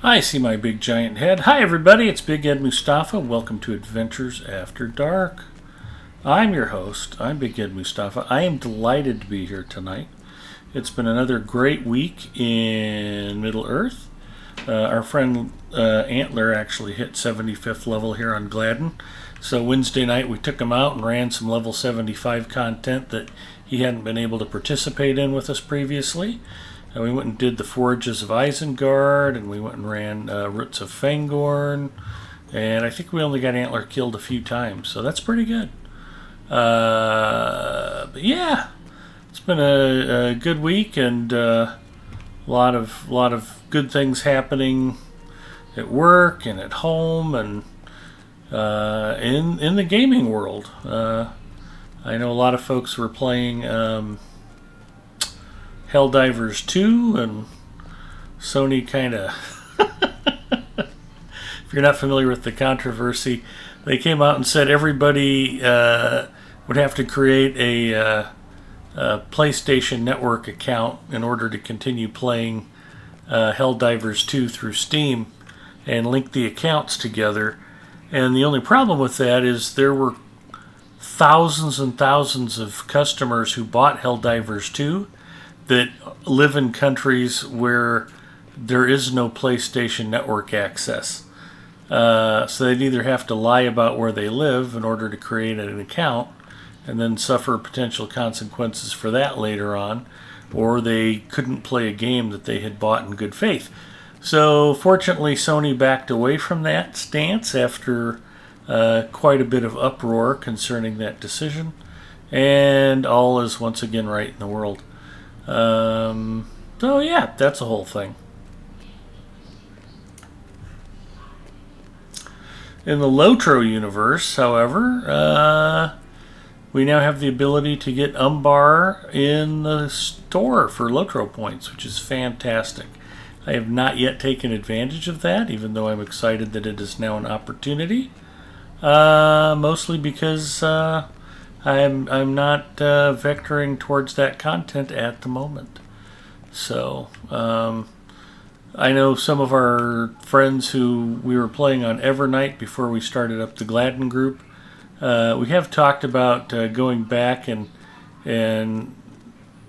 I see my big giant head. Hi everybody, it's Big Ed Mustafa. Welcome to Adventures After Dark. I'm your host. I'm Big Ed Mustafa. I am delighted to be here tonight. It's been another great week in Middle Earth. Our friend Antler actually hit 75th level here on Gladden. So Wednesday night we took him out and ran some level 75 content that he hadn't been able to participate in with us previously. We went and did the Forges of Isengard, and we went and ran Roots of Fangorn, and I think we only got Antler killed a few times, so that's pretty good. But yeah, it's been a good week, and a lot of good things happening at work and at home and in the gaming world. I know a lot of folks were playing Helldivers 2, and Sony kind of, if you're not familiar with the controversy, they came out and said everybody would have to create a PlayStation Network account in order to continue playing Helldivers 2 through Steam and link the accounts together. And the only problem with that is there were thousands and thousands of customers who bought Helldivers 2 that live in countries where there is no PlayStation Network access. So they'd either have to lie about where they live in order to create an account and then suffer potential consequences for that later on, or they couldn't play a game that they had bought in good faith. So fortunately Sony backed away from that stance after quite a bit of uproar concerning that decision, and all is once again right in the world. So yeah, that's the whole thing. In the Lotro universe, however, we now have the ability to get Umbar in the store for Lotro points, which is fantastic. I have not yet taken advantage of that, even though I'm excited that it is now an opportunity. Mostly because I'm not vectoring towards that content at the moment. So I know some of our friends who we were playing on Evernight before we started up the Gladden group. We have talked about going back and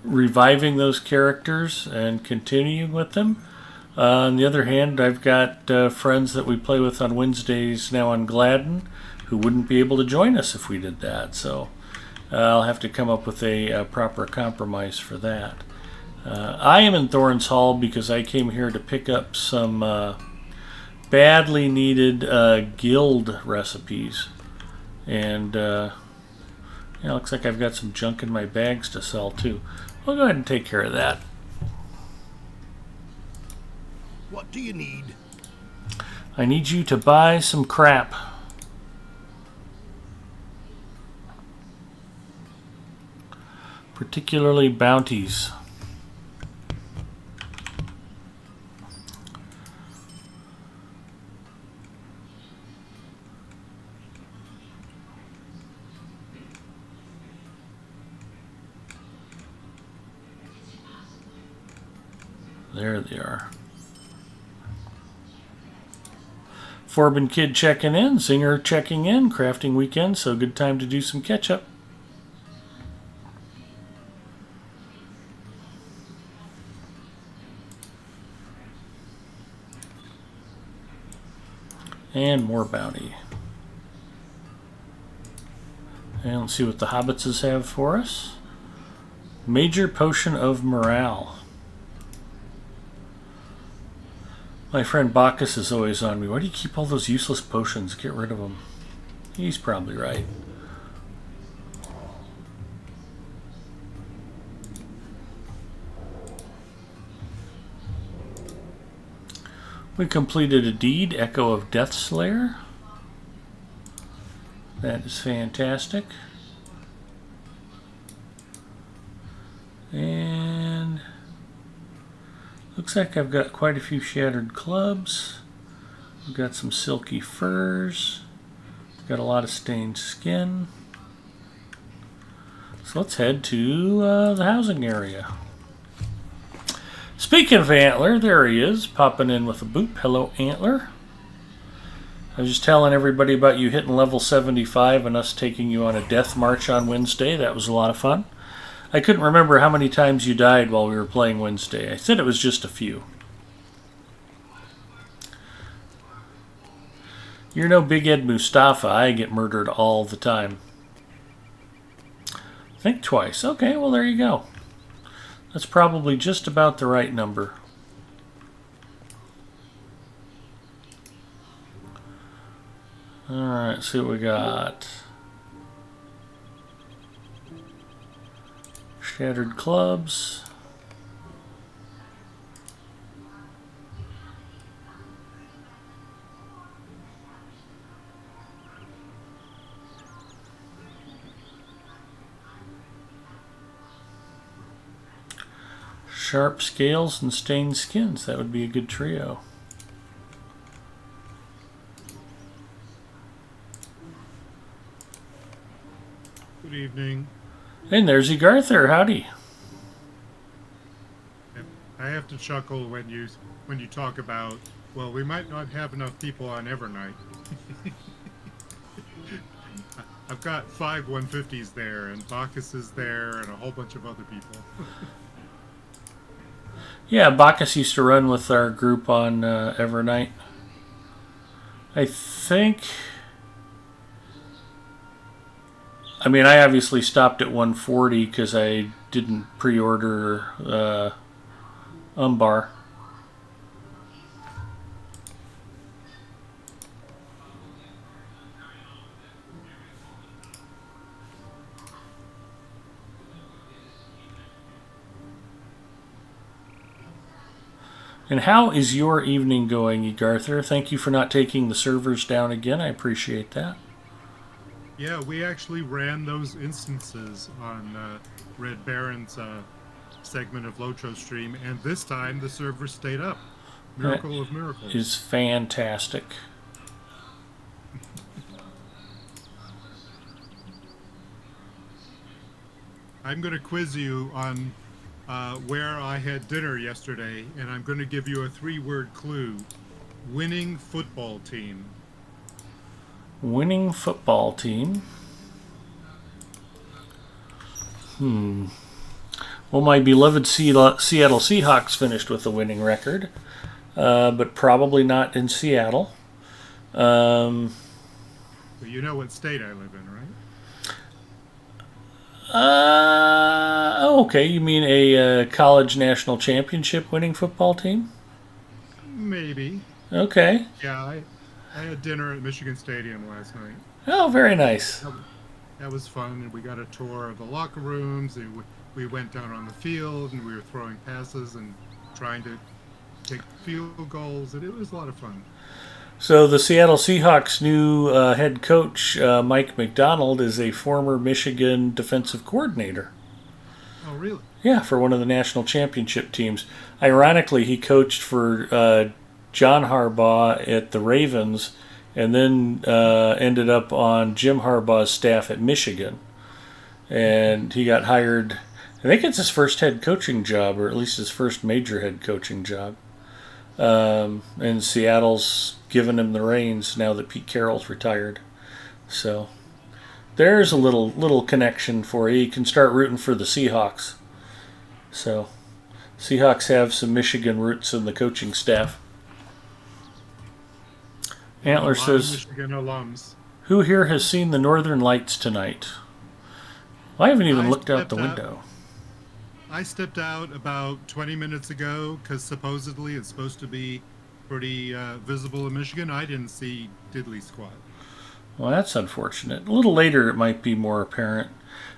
reviving those characters and continuing with them. On the other hand, I've got friends that we play with on Wednesdays now on Gladden who wouldn't be able to join us if we did that. So I'll have to come up with a proper compromise for that. I am in Thorns Hall because I came here to pick up some badly needed guild recipes. And looks like I've got some junk in my bags to sell too. I'll go ahead and take care of that. What do you need? I need you to buy some crap. Particularly bounties. There they are. Forbin Kid checking in, Zinger checking in, crafting weekend, so good time to do some catch up. And more bounty. And let's see what the Hobbitses have for us. Major Potion of Morale. My friend Bacchus is always on me. Why do you keep all those useless potions? Get rid of them. He's probably right. We completed a deed, Echo of Deathslayer. That is fantastic. And looks like I've got quite a few shattered clubs. We've got some silky furs. Got a lot of stained skin. So let's head to the housing area. Speaking of Antler, there he is, popping in with a boop. Hello, Antler. I was just telling everybody about you hitting level 75 and us taking you on a death march on Wednesday. That was a lot of fun. I couldn't remember how many times you died while we were playing Wednesday. I said it was just a few. You're no Big Ed Mustafa. I get murdered all the time. Think twice. Okay, well, there you go. That's probably just about the right number. Alright, see what we got. Shattered clubs. Sharp scales and stained skins. That would be a good trio. Good evening. And there's Egarther. Howdy. I have to chuckle when you talk about, well, we might not have enough people on Evernight. I've got 5 150s there, and Bacchus is there, and a whole bunch of other people. Yeah, Bacchus used to run with our group on Evernight. I think... I mean, I obviously stopped at 140 because I didn't pre-order Umbar. And how is your evening going, Egarther? Thank you for not taking the servers down again. I appreciate that. Yeah, we actually ran those instances on Red Baron's segment of Lotro stream, and this time the server stayed up. Miracle of miracles. Is fantastic. I'm going to quiz you on where I had dinner yesterday, and I'm going to give you a 3-word clue. Winning football team. Winning football team. Well, my beloved Seattle Seahawks finished with a winning record, but probably not in Seattle. Well, you know what state I live in, right? Okay. You mean a college national championship winning football team? Maybe. Okay. Yeah, I had dinner at Michigan Stadium last night. Oh, very nice. That was fun, and we got a tour of the locker rooms, and we went down on the field, and we were throwing passes and trying to take field goals, and it was a lot of fun. So the Seattle Seahawks' new head coach, Mike McDonald, is a former Michigan defensive coordinator. Oh, really? Yeah, for one of the national championship teams. Ironically, he coached for John Harbaugh at the Ravens and then ended up on Jim Harbaugh's staff at Michigan. And he got hired, I think it's his first head coaching job, or at least his first major head coaching job. And Seattle's given him the reins now that Pete Carroll's retired. So there's a little connection for you. You can start rooting for the Seahawks. So Seahawks have some Michigan roots in the coaching staff. Antler says, Michigan alums. Who here has seen the Northern Lights tonight? Well, I haven't even looked out the window. I stepped out about 20 minutes ago because supposedly it's supposed to be pretty visible in Michigan. I didn't see diddly squat. Well, that's unfortunate. A little later it might be more apparent.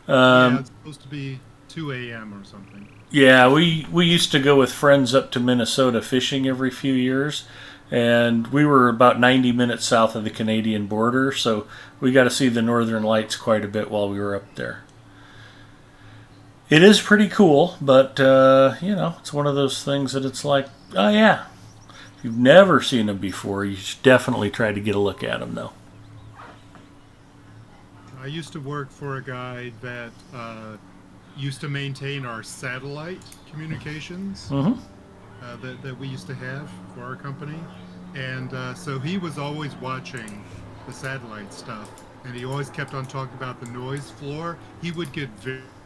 Yeah, it's supposed to be 2 a.m. or something. Yeah, we used to go with friends up to Minnesota fishing every few years, and we were about 90 minutes south of the Canadian border, so we got to see the Northern Lights quite a bit while we were up there. It is pretty cool, but, it's one of those things that it's like, oh yeah, if you've never seen them before, you should definitely try to get a look at them, though. I used to work for a guy that used to maintain our satellite communications. Mm-hmm. that we used to have for our company, and so he was always watching the satellite stuff, and he always kept on talking about the noise floor. He would get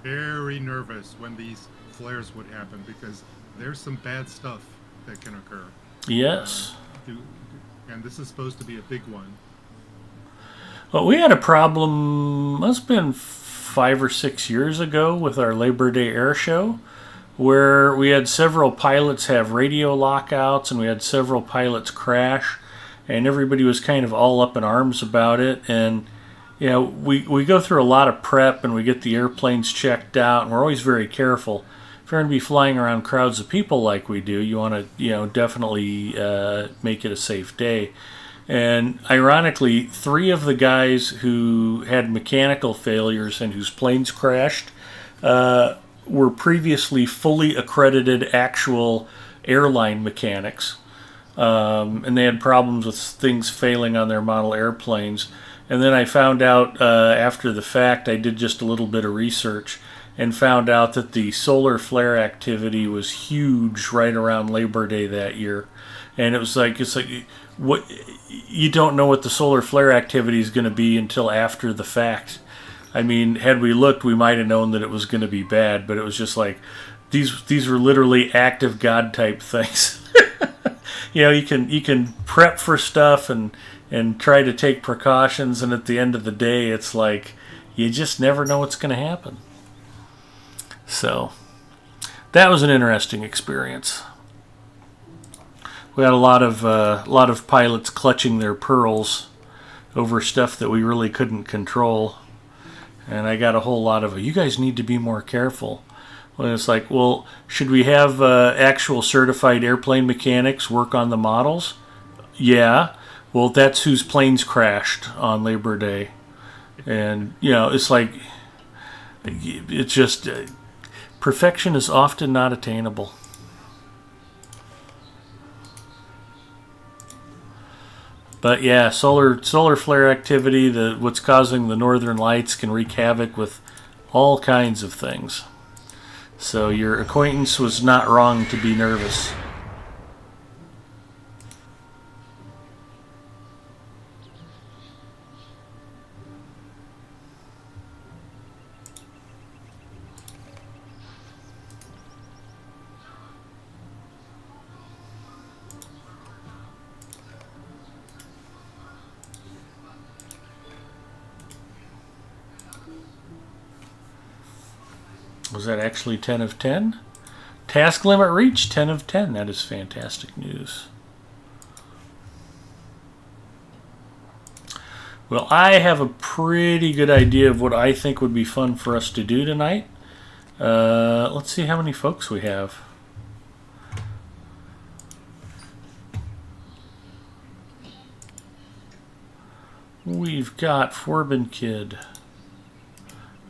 very nervous when these flares would happen because there's some bad stuff that can occur. Uh, Yes. do, and this is supposed to be a big one. Well, we had a problem, must have been 5 or 6 years ago with our Labor Day air show, where we had several pilots have radio lockouts and we had several pilots crash, and everybody was kind of all up in arms about it. And we go through a lot of prep and we get the airplanes checked out, and we're always very careful. If you're going to be flying around crowds of people like we do, you want to definitely make it a safe day. And ironically, 3 of the guys who had mechanical failures and whose planes crashed were previously fully accredited actual airline mechanics. And they had problems with things failing on their model airplanes. And then I found out after the fact, I did just a little bit of research and found out that the solar flare activity was huge right around Labor Day that year. And it's like what, you don't know what the solar flare activity is going to be until after the fact. I mean, had we looked, we might have known that it was going to be bad, but it was just like these were literally act of God type things. You can prep for stuff and try to take precautions, and at the end of the day, it's like you just never know what's going to happen. So that was an interesting experience. We had a lot of pilots clutching their pearls over stuff that we really couldn't control, and I got a whole lot of, you guys need to be more careful. When it's like, well, should we have actual certified airplane mechanics work on the models? Yeah. Well, that's whose planes crashed on Labor Day, and it's like it's just perfection is often not attainable. But yeah, solar flare activity, what's causing the northern lights, can wreak havoc with all kinds of things. So your acquaintance was not wrong to be nervous. Was that actually 10 of 10? Task limit reached, 10 of 10. That is fantastic news. Well, I have a pretty good idea of what I think would be fun for us to do tonight. Let's see how many folks we have. We've got Forbin Kid.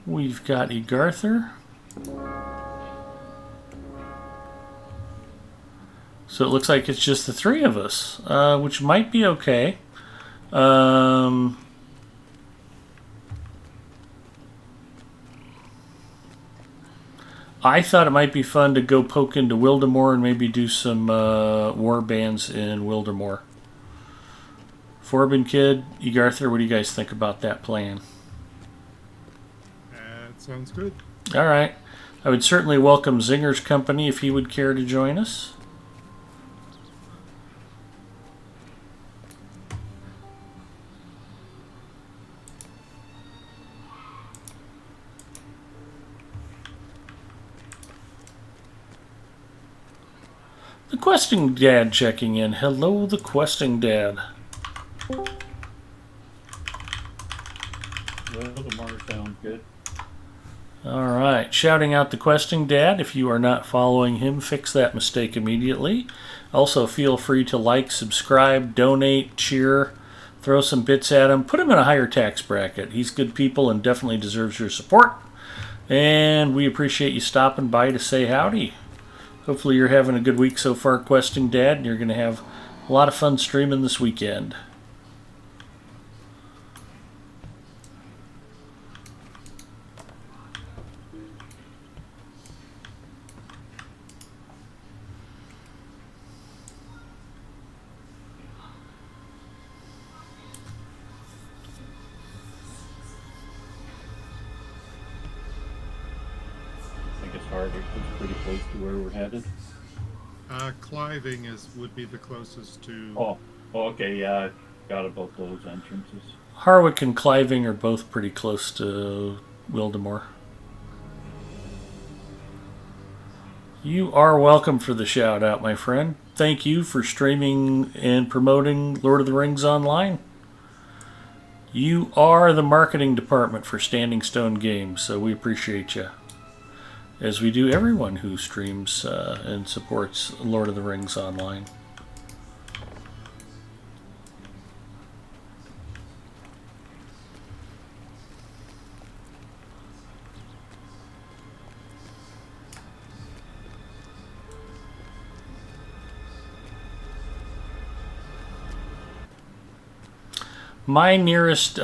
We've got Egarther. So it looks like it's just the 3 of us, which might be okay. I thought it might be fun to go poke into Wildemore and maybe do some warbands in Wildemore. Forbin Kid, Egarther, what do you guys think about that plan? That sounds good. All right. I would certainly welcome Zinger's company if he would care to join us. The Questing Dad checking in. Hello, the Questing Dad. Wildemore sounds good. All right. Shouting out the Questing Dad. If you are not following him, fix that mistake immediately. Also, feel free to like, subscribe, donate, cheer, throw some bits at him. Put him in a higher tax bracket. He's good people and definitely deserves your support. And we appreciate you stopping by to say howdy. Hopefully you're having a good week so far, Questing Dad, and you're going to have a lot of fun streaming this weekend. Harvick is pretty close to where we're headed. Cliving would be the closest to. Oh, okay, yeah, I got about those entrances. Harwick and Cliving are both pretty close to Wildemore. You are welcome for the shout out, my friend. Thank you for streaming and promoting Lord of the Rings online. You are the marketing department for Standing Stone Games, so we appreciate you. As we do everyone who streams and supports Lord of the Rings online. My nearest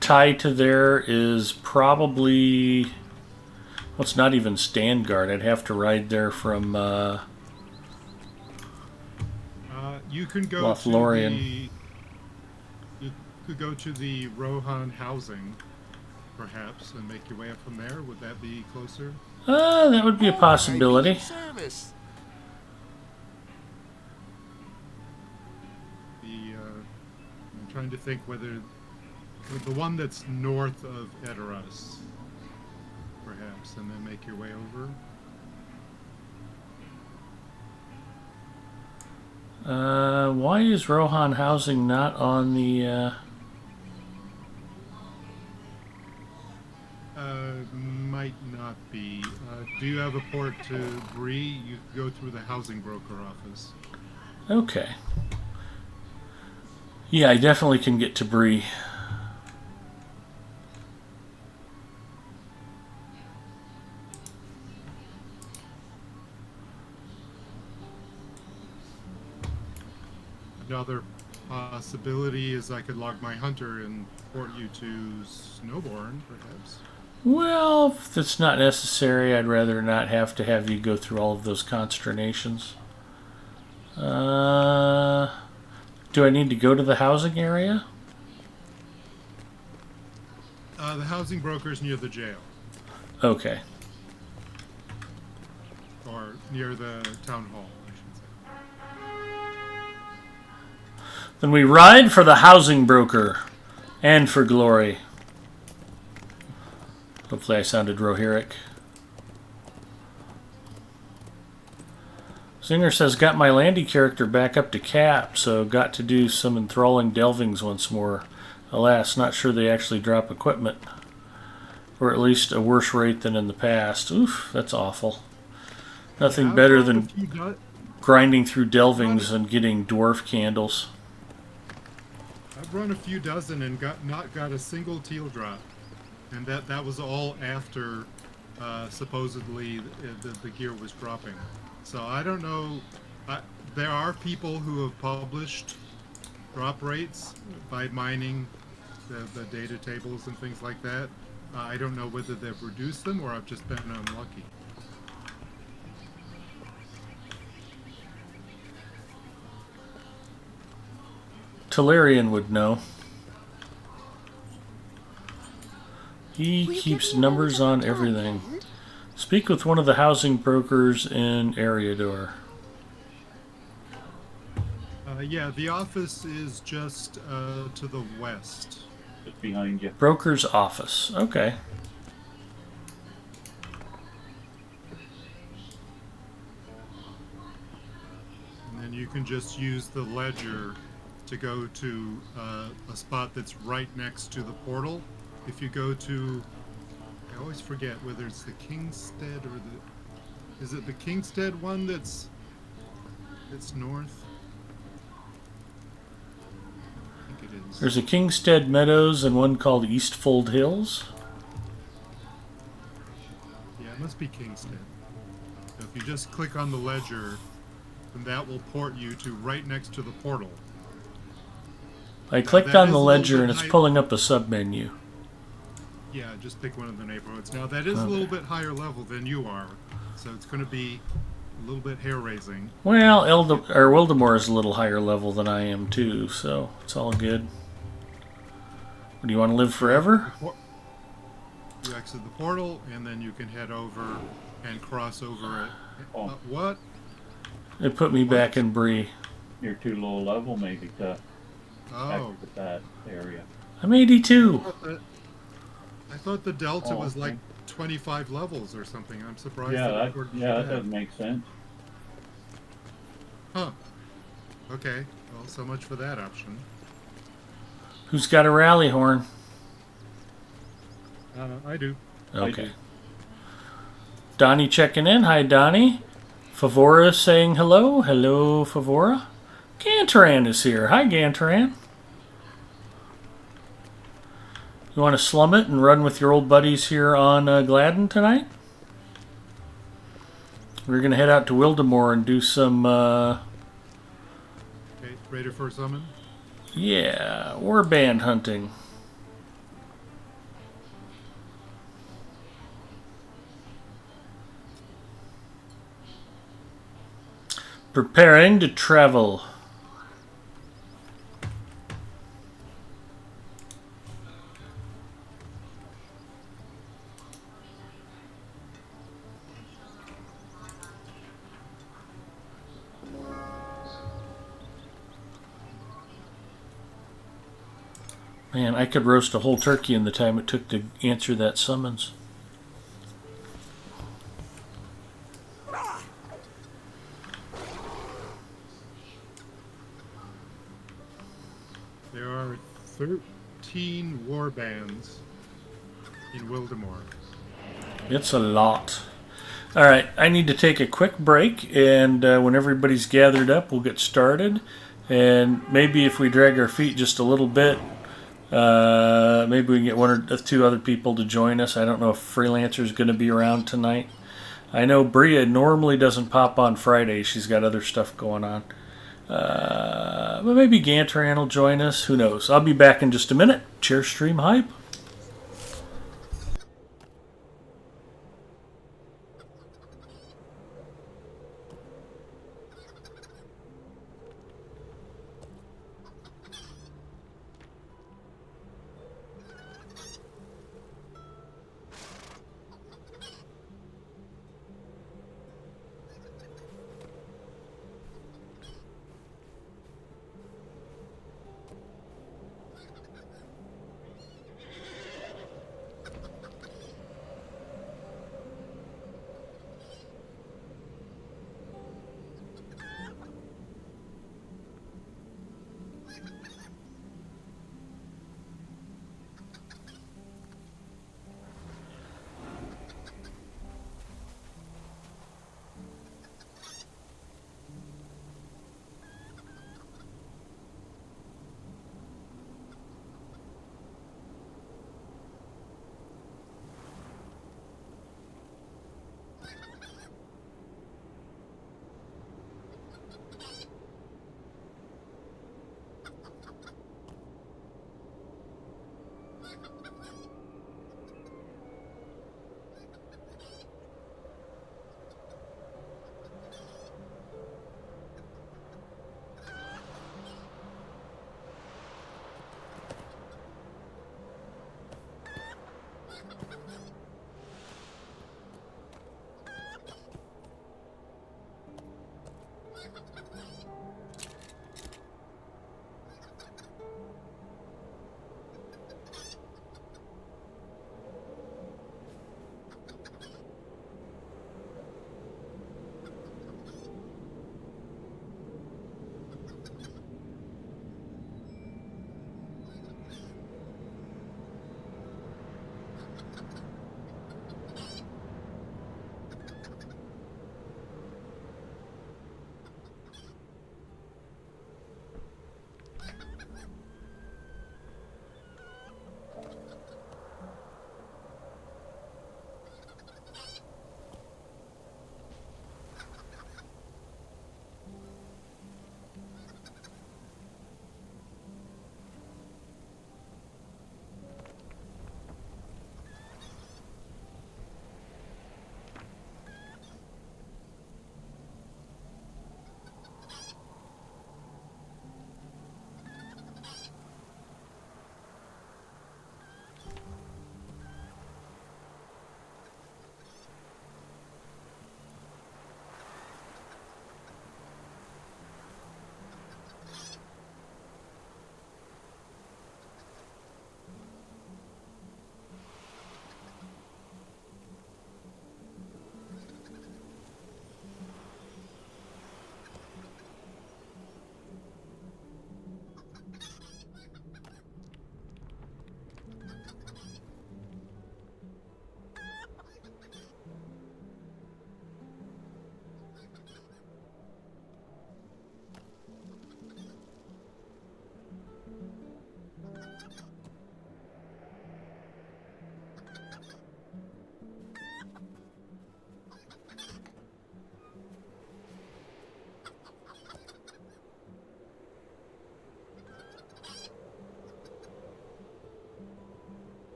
tie to there is probably, well, it's not even Standgard. I'd have to ride there from You can go Lothlorien. You could go to the Rohan housing, perhaps, and make your way up from there. Would that be closer? That would be a possibility. Service. I'm trying to think whether the one that's north of Edoras, perhaps, and then make your way over. Why is Rohan Housing not on the... Might not be. Do you have a port to Bree? You could go through the housing broker office. Okay. Yeah, I definitely can get to Bree. Another possibility is I could log my hunter and port you to Snowborn, perhaps. Well, if that's not necessary, I'd rather not have to have you go through all of those consternations. Do I need to go to the housing area? The housing broker is near the jail, Okay. or near the town hall, I should say. Then we ride for the housing broker and for glory. Hopefully I sounded Rohirric. Zinger says, got my Landy character back up to cap, so got to do some enthralling delvings once more. Alas, not sure they actually drop equipment. Or at least a worse rate than in the past. Oof, that's awful. Nothing better than grinding through delvings and getting dwarf candles. I've run a few dozen and not got a single teal drop. And that was all after supposedly the gear was dropping. So I don't know. There are people who have published drop rates by mining the data tables and things like that. I don't know whether they've reduced them or I've just been unlucky. Talarian would know. He keeps numbers on everything. Speak with one of the housing brokers in Eriador. Yeah, the office is just to the west. Just behind you. Broker's office. Okay. And then you can just use the ledger to go to a spot that's right next to the portal. If you go to, I always forget whether it's the Kingstead or is it the Kingstead one that's north? I think it is. There's a Kingstead Meadows and one called Eastfold Hills. Yeah, it must be Kingstead. So if you just click on the ledger, then that will port you to right next to the portal. I clicked on the ledger and it's pulling up a submenu. Yeah, just pick one of the neighborhoods. Now that is a little bit higher level than you are, so it's going to be a little bit hair-raising. Well, Wildemore is a little higher level than I am too, so it's all good. Do you want to live forever? You exit the portal, and then you can head over and cross over it. Oh. What? It put me back in Bree. You're too low level maybe to Oh. exit that area. I'm 82. I thought the delta Oh, was okay. like 25 levels or something. I'm surprised. Yeah, that that, it worked yeah, for that doesn't make sense. Huh. Okay. Well, so much for that option. Who's got a rally horn? I do. I Okay. do. Donnie checking in. Hi, Donnie. Favora saying hello. Hello, Favora. Gantaran is here. Hi, Gantaran. You want to slum it and run with your old buddies here on Gladden tonight? We're going to head out to Wildemore and do some, Okay. Ready for a summon? warband hunting. Preparing to travel. Man, I could roast a whole turkey in the time it took to answer that summons. There are 13 warbands in Wildemore. It's a lot. All right, I need to take a quick break, and when everybody's gathered up, we'll get started. And maybe if we drag our feet just a little bit, maybe we can get one or two other people to join us. I don't know if Freelancer's going to be around tonight. I know Bria normally doesn't pop on Friday. She's got other stuff going on. But maybe Gantaran will join us. Who knows? I'll be back in just a minute. Cheers, stream hype.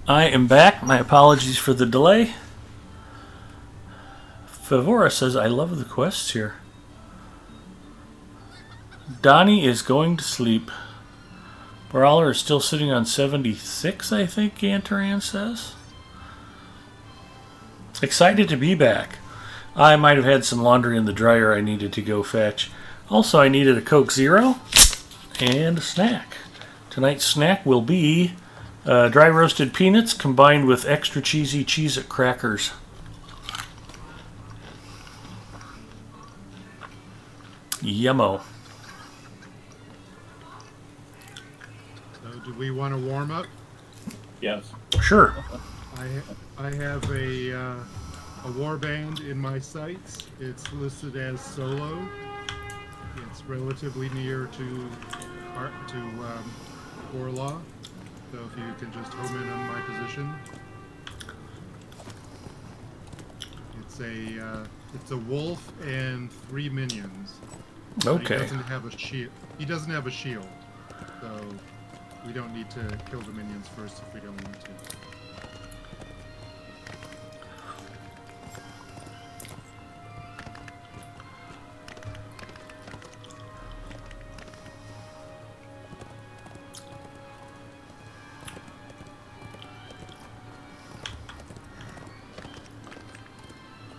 I am back. My apologies for the delay. Favora says, I love the quests here. Donnie is going to sleep. Brawler is still sitting on 76, I think Gantaran says. Excited to be back. I might have had some laundry in the dryer I needed to go fetch. Also, I needed a Coke Zero and a snack. Tonight's snack will be dry roasted peanuts combined with extra cheesy Cheez-It crackers. Yummo. So, do we want to warm up? Yes. Sure. I have a warband in my sights. It's listed as solo. It's relatively near to Orlaw. So if you can just home in on my position. It's a wolf and 3 minions. Okay. He doesn't have a shield. He doesn't have a shield, so we don't need to kill the minions first if we don't want to.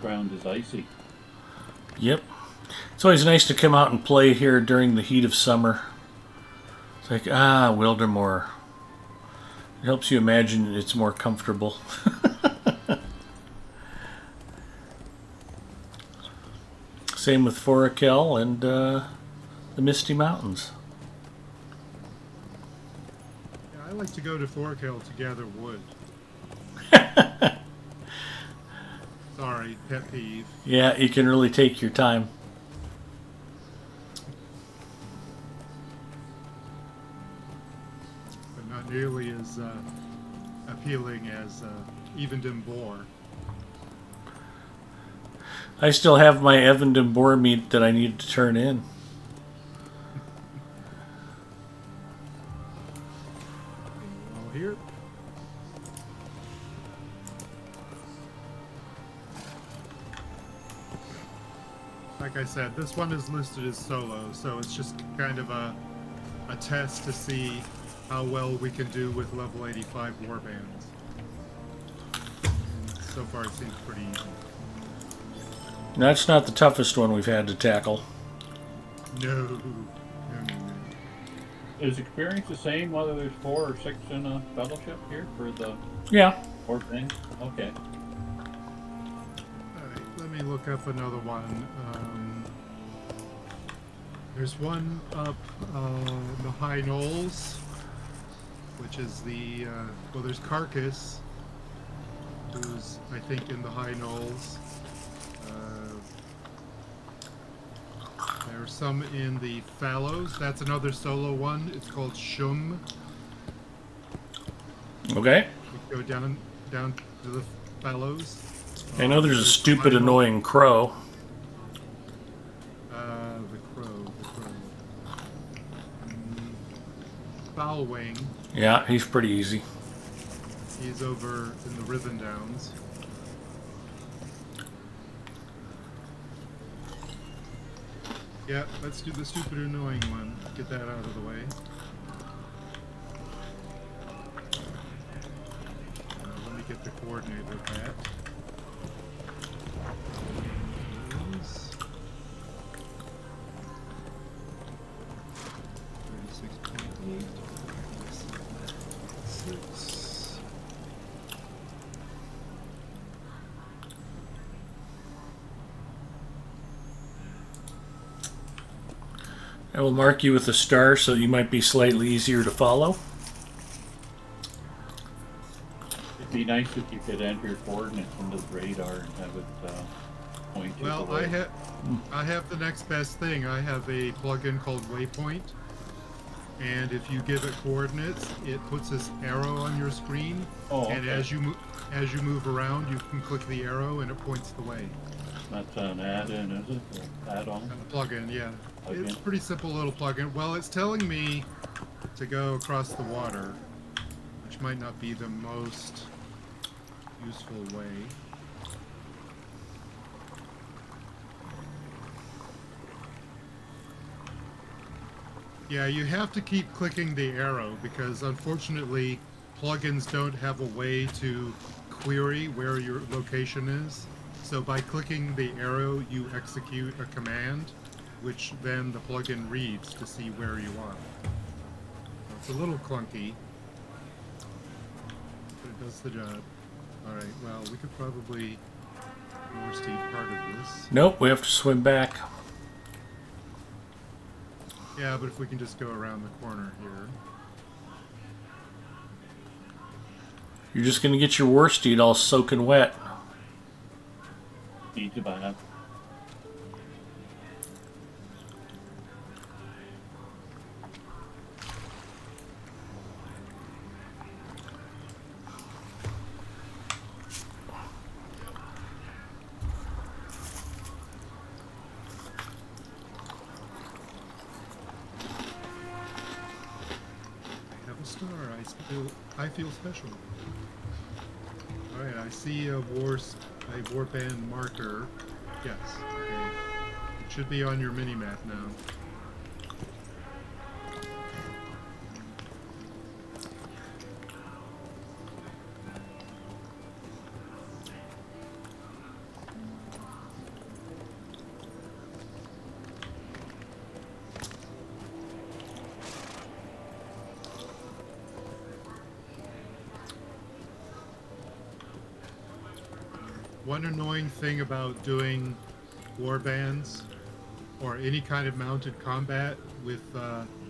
Ground is icy. Yep. It's always nice to come out and play here during the heat of summer. It's like, Wildemore. It helps you imagine it's more comfortable. Same with Forakel and the Misty Mountains. Yeah, I like to go to Forakel to gather wood. Sorry, pet peeve. Yeah, you can really take your time. But not nearly as appealing as Wildemore. I still have my Evenden boar meat that I need to turn in. All here. Like I said, this one is listed as solo, so it's just kind of a test to see how well we can do with level 85 warbands. And so far it seems pretty easy. That's not the toughest one we've had to tackle. No. Is experience the same whether there's 4 or 6 in a fellowship here for the Yeah. 4 things? Okay. Alright, let me look up another one. There's one up the High Knolls, which is the, well, there's Carcass, who's, I think, in the High Knolls. There's some in the Fallows. That's another solo one. It's called Shum. Okay. We go down to the Fallows. I know there's a stupid, High Knoll. annoying crow. The crow. Foulwing. Yeah, he's pretty easy. He's over in the Riven Downs. Yeah, let's do the stupid annoying one. Get that out of the way. Let me get the coordinate with that. Is 36.8. 6. I will mark you with a star so you might be slightly easier to follow. It'd be nice if you could enter coordinates into the radar and have it point you Well, the way. I have the next best thing. I have a plugin called Waypoint, and if you give it coordinates, it puts this arrow on your screen. Oh, And okay. as you move around, you can click the arrow, and it points the way. That's an add-in, is it? Or add-on? A plugin, yeah. It's a Plugin. pretty simple little plugin. Well, it's telling me to go across the water, which which might not be the most useful way. Yeah, you have to keep clicking the arrow because unfortunately plugins don't have a way to query where your location is. So by clicking the arrow, you execute a command, which then the plugin reads to see where you are. So it's a little clunky, but it does the job. Alright, well, we could probably more steep part of this. Nope, we have to swim back. Yeah, but if we can just go around the corner here. You're just going to get your worsted all soaking wet. Need to buy. Star, I feel special. Alright, I see a warband marker. Yes, okay. It should be on your mini-map now. One annoying thing about doing warbands or any kind of mounted combat with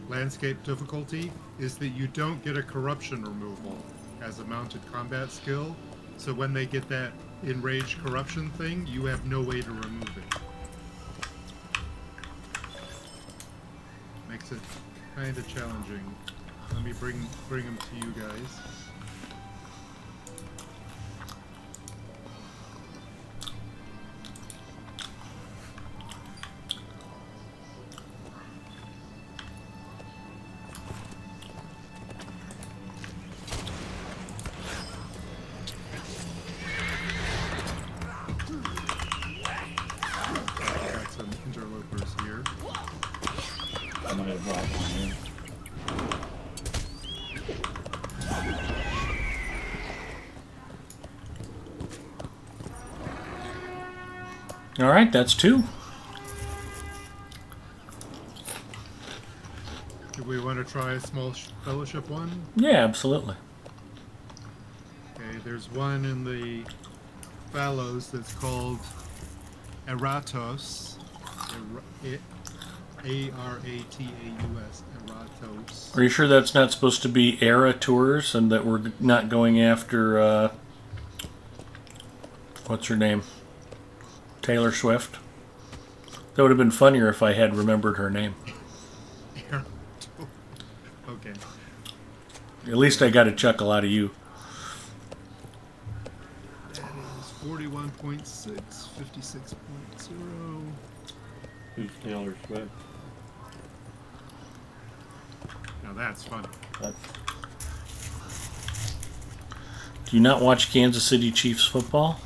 landscape difficulty is that you don't get a corruption removal as a mounted combat skill. So when they get that enraged corruption thing, you have no way to remove it. Makes it kind of challenging. Let me bring them to you guys. All right, that's 2. Do we want to try a small fellowship one? Yeah, absolutely. Okay, there's one in the Fallows that's called Eratos. A-R-A-T-A-U-S. Eratos. Are you sure that's not supposed to be Era Tours and that we're not going after, what's her name? Taylor Swift? That would have been funnier if I had remembered her name. Okay. At least I got a chuckle out of you. That is 41.6, 56.0. Who's Taylor Swift? Now that's funny. Do you not watch Kansas City Chiefs football?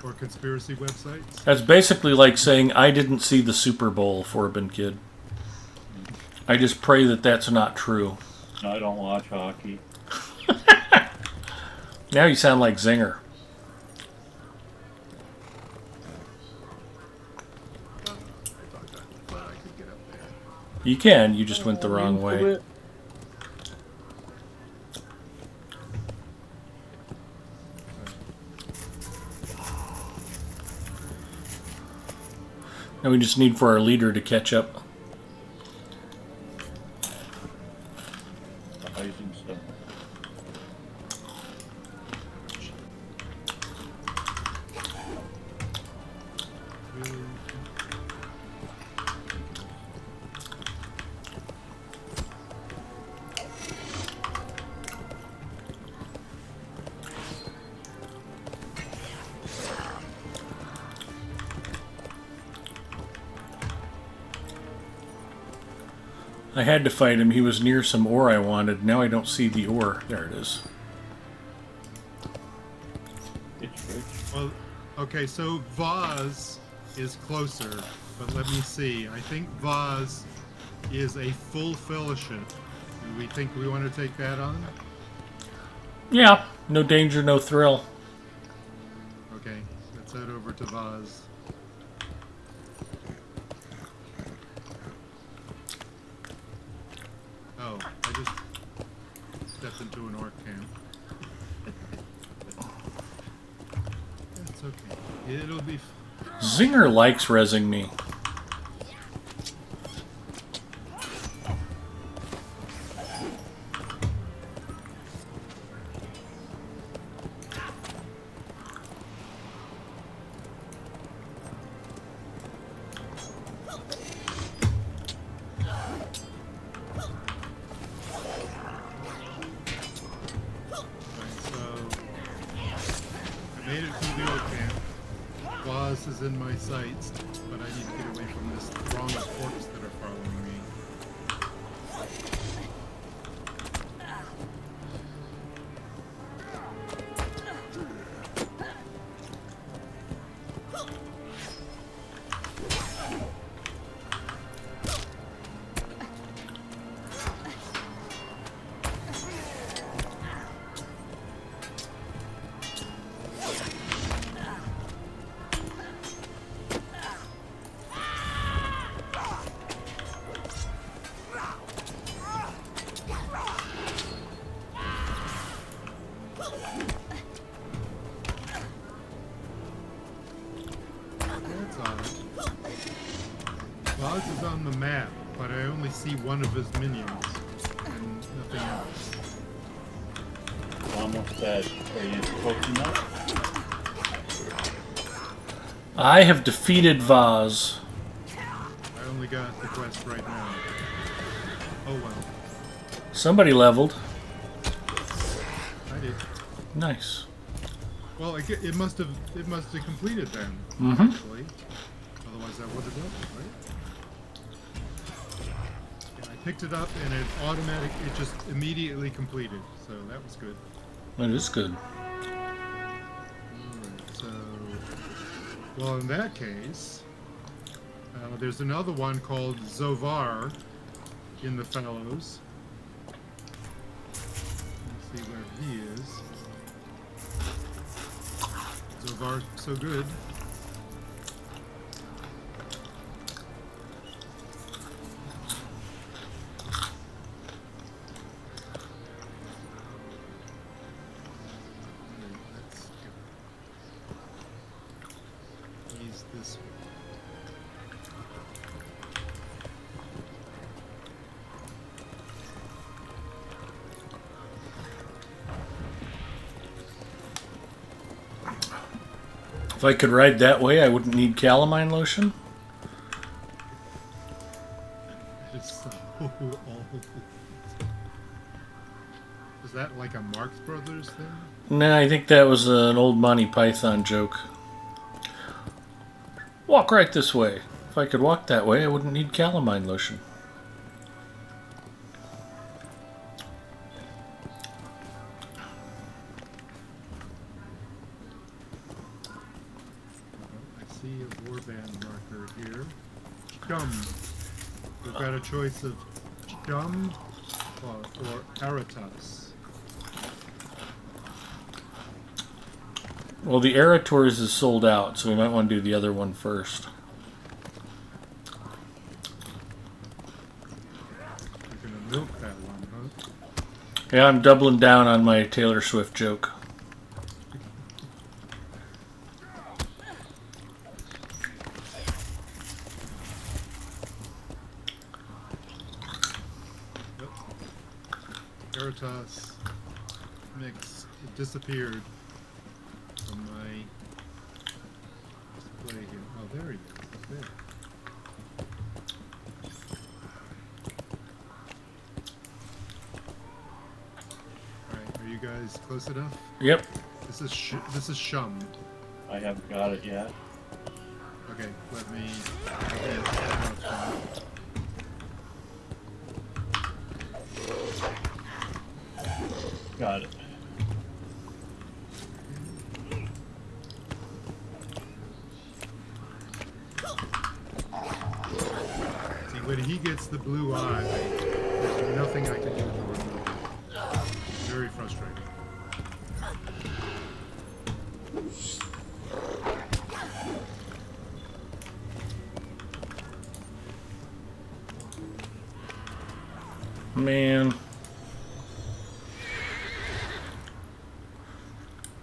Or conspiracy websites? That's basically like saying I didn't see the Super Bowl, Forbin Kid. I just pray that that's not true. I don't watch hockey. Now you sound like Zinger. I thought I could get up there. You can, you just went the wrong way. Now we just need for our leader to catch up. Rising stuff. I had to fight him. He was near some ore I wanted. Now I don't see the ore. There it is. It's rich. Well, okay, so Vaz is closer, but let me see. I think Vaz is a full fellowship. Do we think we want to take that on? Yeah, no danger, no thrill. Okay, let's head over to Vaz. Oh, I just stepped into an orc camp. That's okay. It'll be... Zinger likes rezzing me. Is in my sights, but I need to get away from this throng of orcs that are following me. Vaz is on the map, but I only see one of his minions, and nothing else. It's almost dead. Are you poking up? I have defeated Vaz. I only got the quest right now. Oh well. Somebody leveled. I did. Nice. Well, it must have completed then. Mm-hmm. Actually. Otherwise, I would have done it, right? Yeah, I picked it up and it just immediately completed. So that was good. That is good. Alright, so, well, in that case, there's another one called Zovar in the Fellows. Let's see where he is. Zovar, so good. This way. If I could ride that way, I wouldn't need calamine lotion. It's so old. Is that like a Marx Brothers thing? Nah, I think that was an old Monty Python joke. Walk right this way. If I could walk that way, I wouldn't need calamine lotion. I see a warband marker here. Chum. We've got a choice of Chum or Aratas. Well, the Erators is sold out, so we might want to do the other one first. You're gonna milk that one, huh? Yeah, I'm doubling down on my Taylor Swift joke. Aratas mix. It disappeared from my display here. Oh, there he is. There. Alright, are you guys close enough? Yep. This is Shum. I haven't got it yet. Okay, let me... Got it. See, when he gets the blue eye, there's nothing I can do to remove it. Very frustrating. Man.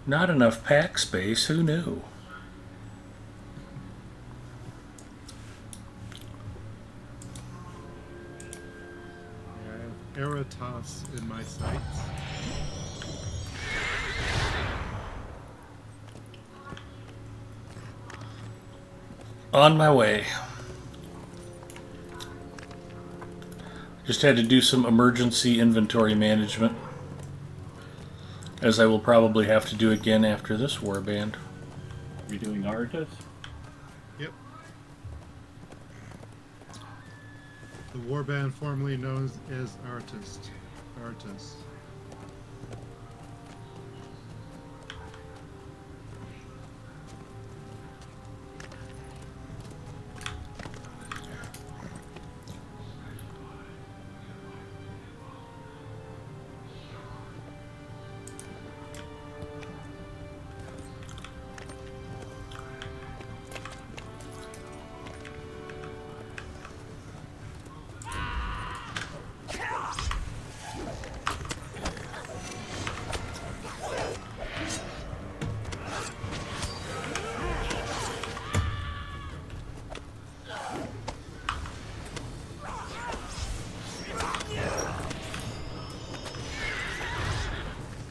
Not enough pack space, who knew? I have Eratos in my sights. On my way. Just had to do some emergency inventory management, as I will probably have to do again after this warband. You doing Artis? Yep. The warband formerly known as Artist.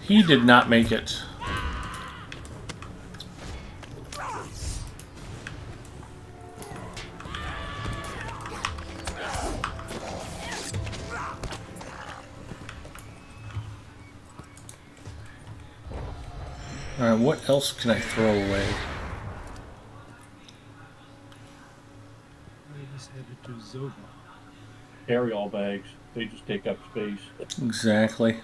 He did not make it. Alright, what else can I throw away? I just headed to Zova. Carry-all bags. They just take up space. Exactly.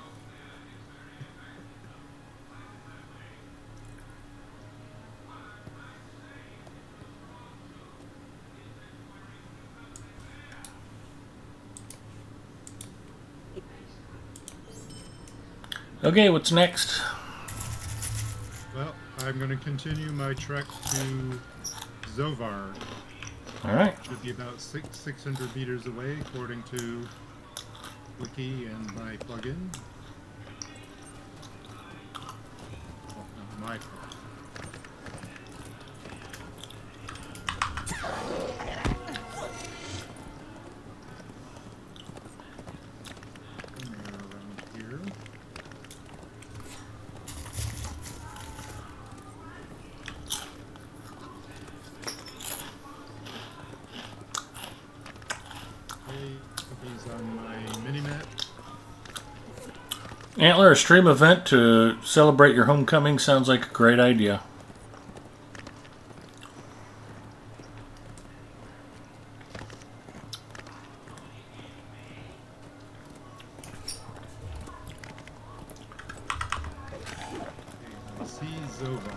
Okay, what's next? Well, I'm going to continue my trek to Zovar. Alright. Should be about 600 meters away, according to Wiki and my plugin. Well, not my plugin. Somewhere around here. He's on my mini-map. Antler, a stream event to celebrate your homecoming sounds like a great idea. I see Zova.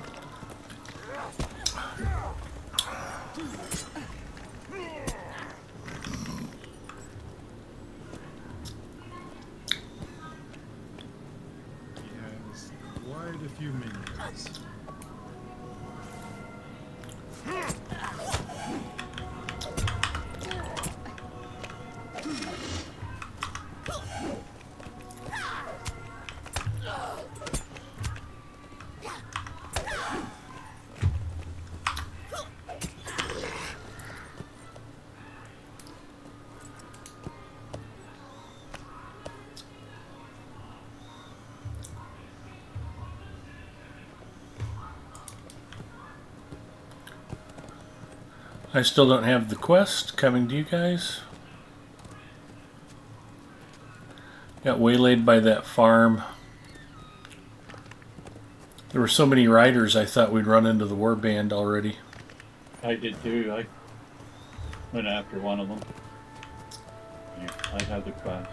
He has quite a few minions. I still don't have the quest coming to you guys. Got waylaid by that farm. There were so many riders, I thought we'd run into the warband already. I did too. I went after one of them. Yeah, I had the quest.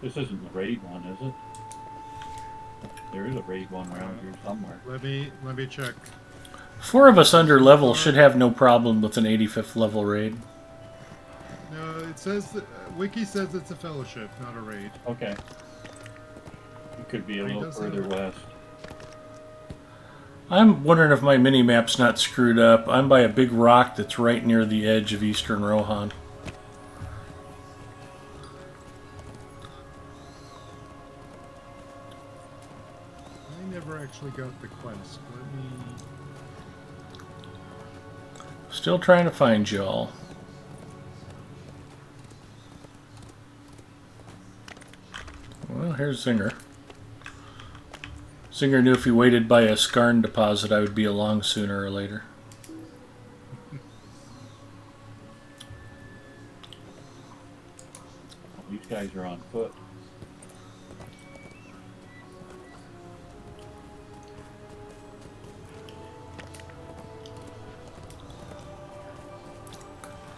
This isn't the raid one, is it? There is a raid one around here somewhere. Let me check. 4 of us under level should have no problem with an 85th level raid. No, it says that, Wiki says it's a fellowship, not a raid. Okay. It could be a little further west. I'm wondering if my mini-map's not screwed up. I'm by a big rock that's right near the edge of Eastern Rohan. I never actually got the quest. Let me... Still trying to find y'all. Well, here's Zinger. Zinger knew if he waited by a Skarn deposit, I would be along sooner or later. These guys are on foot.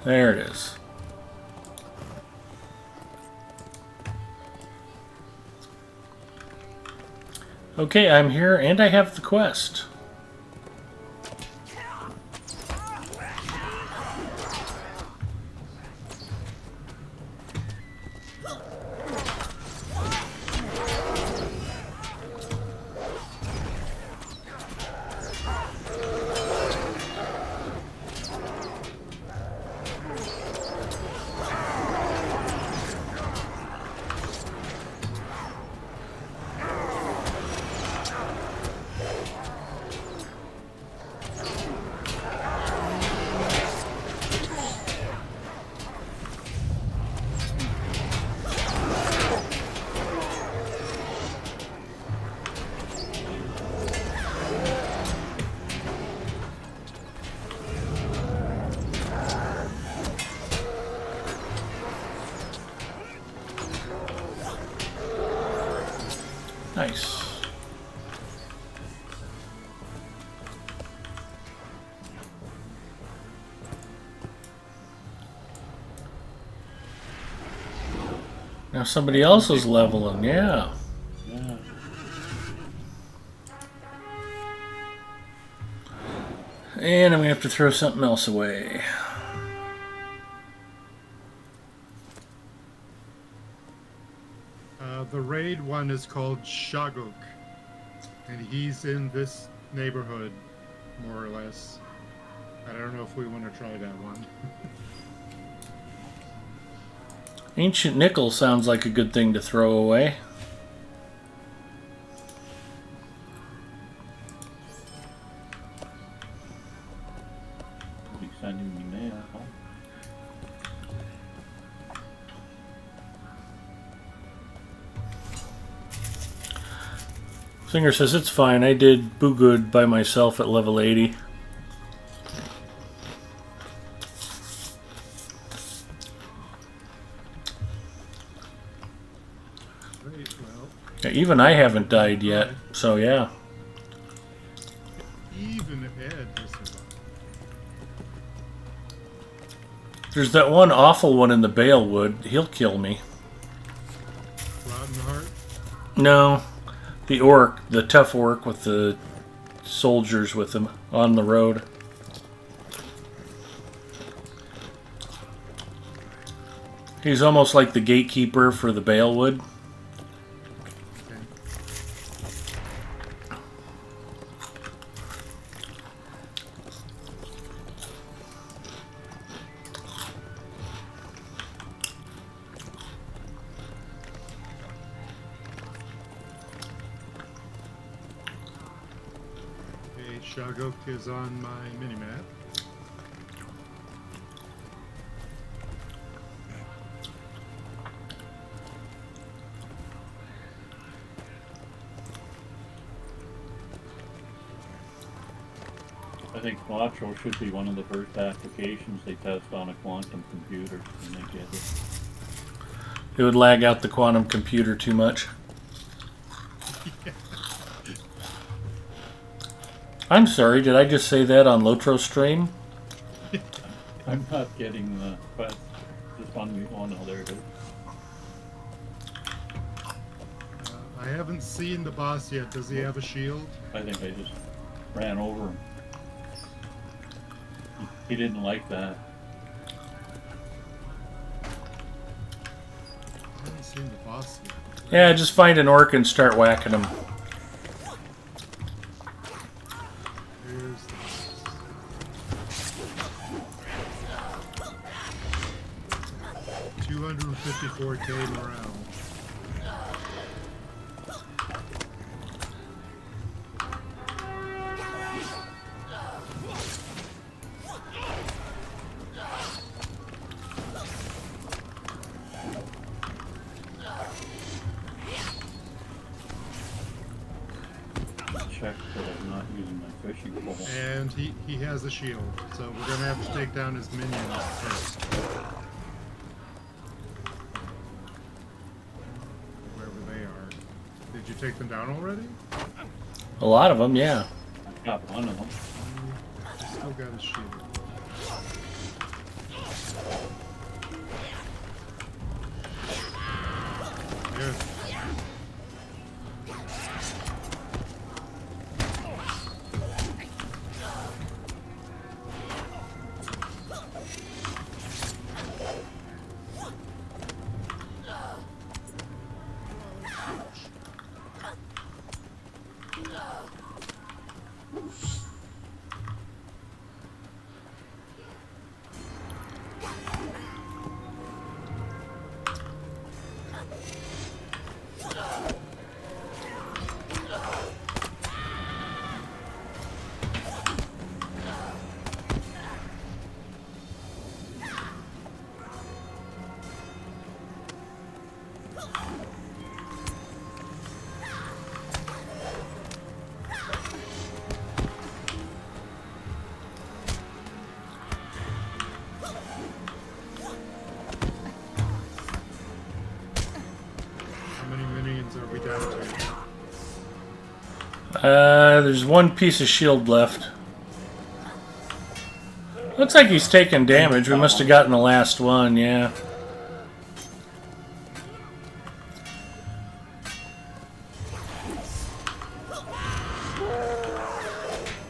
There it is. Okay, I'm here and I have the quest. Nice. Now somebody else is leveling, yeah. Yeah. And I'm going to have to throw something else away. The raid one is called Shagok, and he's in this neighborhood, more or less. I don't know if we want to try that one. Ancient nickel sounds like a good thing to throw away. Be sending me mail. Singer says it's fine. I did Boo Good by myself at level 80. Great, well. Yeah, even I haven't died yet, so yeah. Even Ed has survived. There's that one awful one in the Balewood. He'll kill me. Rotten Heart? No. The orc, the tough orc with the soldiers with him on the road. He's almost like the gatekeeper for the Balewood. Shagok is on my mini-map. I think Lotro should be one of the first applications they test on a quantum computer when they get it. It would lag out the quantum computer too much. I'm sorry, did I just say that on Lotro stream? I'm not getting the quest. Just on me. Oh no, there it is. I haven't seen the boss yet. Does he have a shield? I think I just ran over him. He didn't like that. I haven't seen the boss yet. Yeah, just find an orc and start whacking them. Here's the boss. 254k morale. Check that I'm not using my fishing pole. And he has a shield, so we're gonna have to take down his minions first. Wherever they are. Did you take them down already? A lot of them, yeah. Got one of them. Still got his shield. There's how many minions are we down to? There's one piece of shield left. Looks like he's taking damage. We must have gotten the last one, yeah.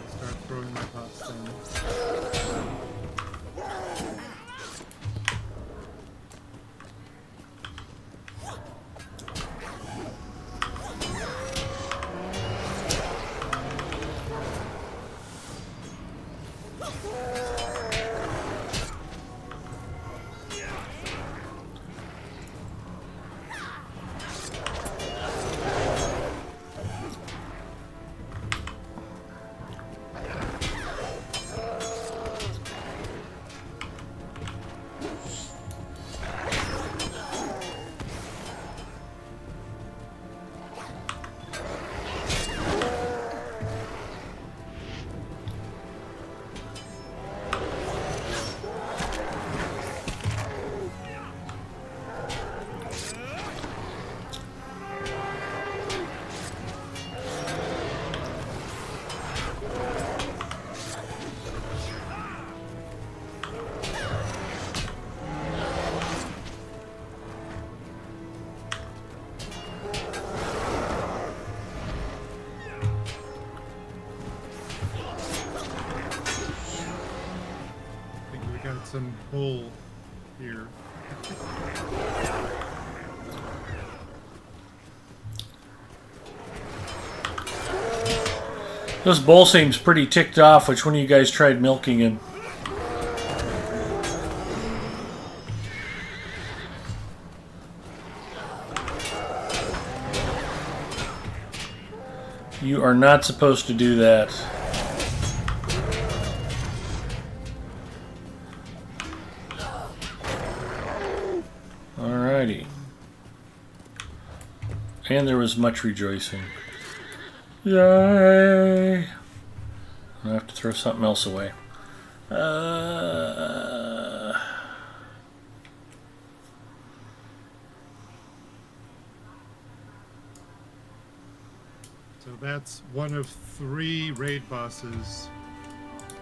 Start throwing my pots down. Got some bull here. This bull seems pretty ticked off. Which one of you guys tried milking him? You are not supposed to do that. Alrighty. And there was much rejoicing. Yay! I have to throw something else away. So that's one of 3 raid bosses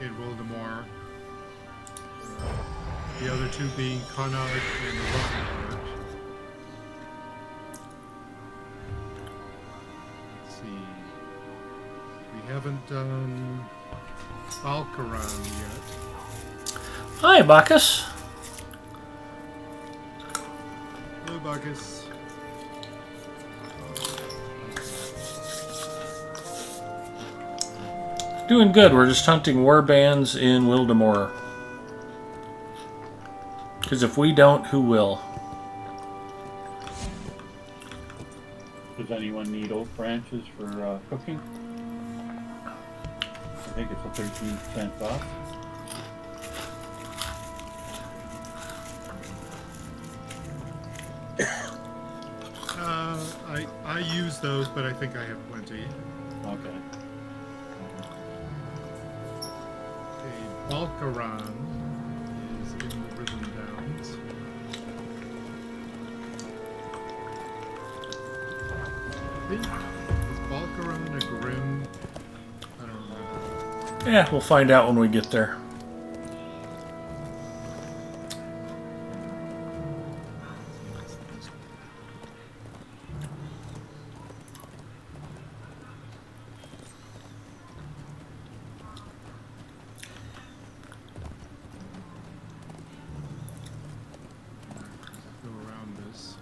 in Wildemore. The other 2 being Connaught and Lotro. haven't done Alcaran yet. Hi, Bacchus. Hello, Bacchus. Doing good. We're just hunting warbands in Wildemore. Because if we don't, who will? Does anyone need oak branches for cooking? I think it's a 13% off. I use those, but I think I have plenty. Okay. Okay, Balkaran is in the Rhythm Downs. I think, is Balkaran a Grim? I don't remember. Yeah, we'll find out when we get there. Go around this.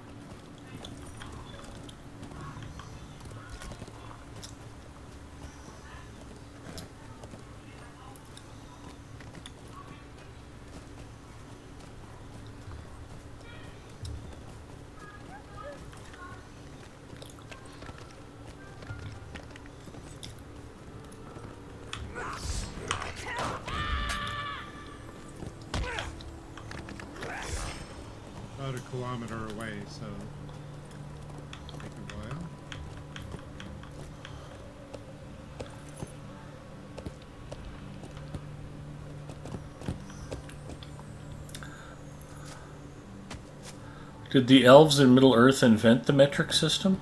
About a kilometer away, so take a while. Did the elves in Middle Earth invent the metric system?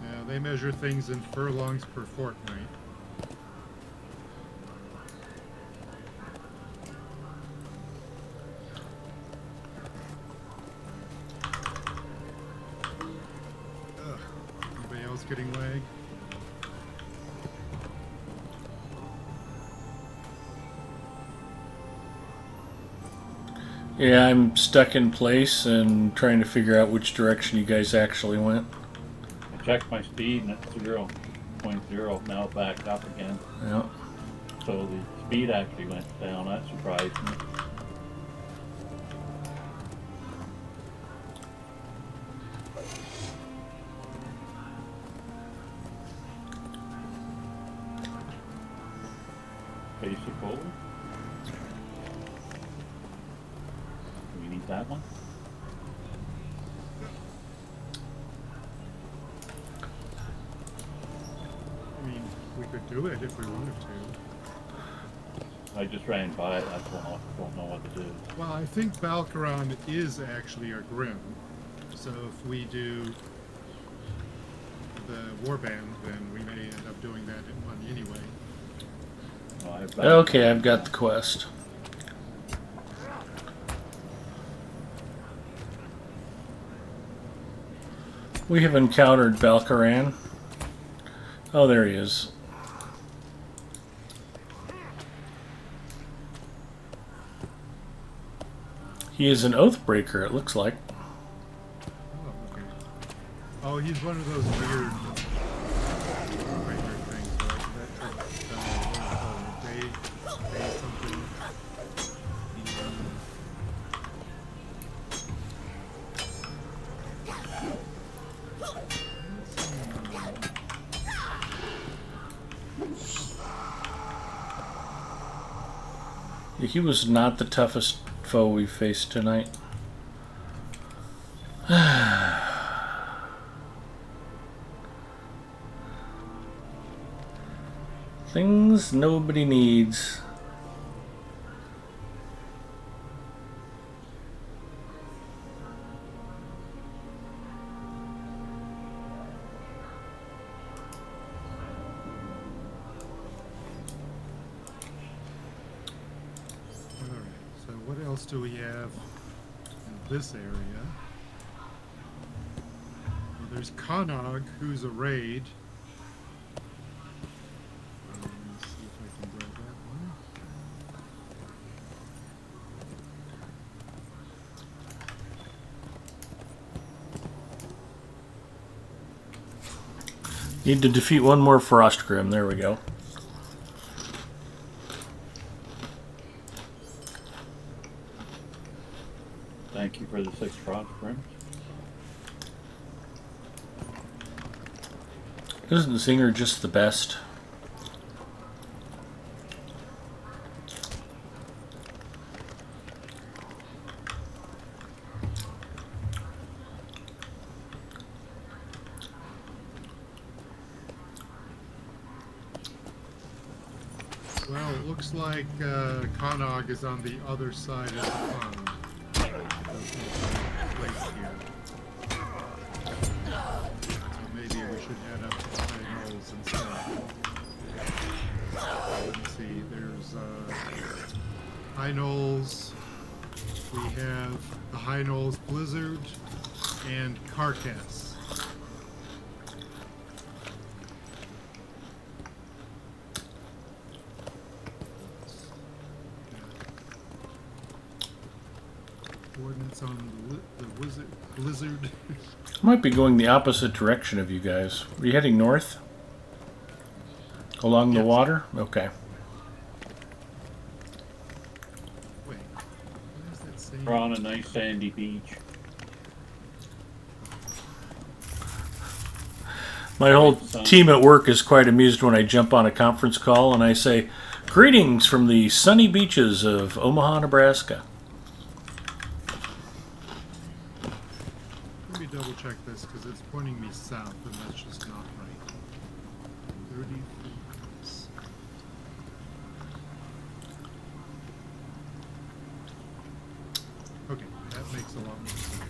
Yeah, they measure things in furlongs per fortnight. Ugh. Anybody else getting lag? Yeah, I'm stuck in place and trying to figure out which direction you guys actually went. I checked my speed and it's 0.0. Now back up again. Yeah. So the speed actually went down. That surprised me. Basic hole. Do we need that one? I mean, we could do it if we wanted to. I just ran by it. I don't know what to do. Well, I think Balkaran is actually a Grim. So if we do the warband, then we may end up doing that in one anyway. Well, I have Okay, I've got the quest. We have encountered Balkaran. Oh, there he is. He is an Oathbreaker, it looks like. Oh, okay. Oh, he's one of those weird breaker things, right? They something. He was not the toughest foe we faced tonight. Things nobody needs. What else do we have in this area? Well, There's Kanog, who's a raid. Let's see if I can grab that one. Need to defeat one more Frostgrim. There we go. Thank you for the 6 Frostgrims. Isn't Zinger just the best? Well, it looks like Kanog is on the other side of the pond. Place here. So maybe we should head up to the High Knolls instead. Let's see, there's High Knolls. We have the High Knolls Blizzard and Carcass. Coordinates on the Blizzard. I might be going the opposite direction of you guys. Are you heading north? Along the water? Okay. Wait, what is that saying? We're on a nice sandy beach. My whole team at work is quite amused when I jump on a conference call and I say, "Greetings from the sunny beaches of Omaha, Nebraska." Let me double check this because it's pointing me south and that's just not right. 30 feet. Okay, that makes a lot more sense.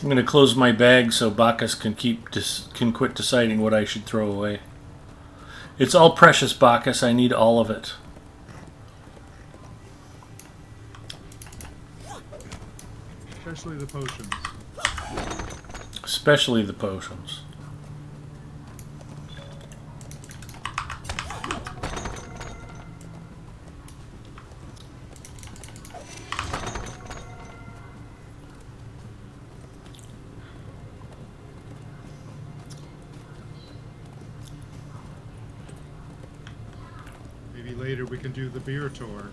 I'm going to close my bag so Bacchus can quit deciding what I should throw away. It's all precious, Bacchus. I need all of it. Especially the potions. Especially the potions. Maybe later we can do the beer tour.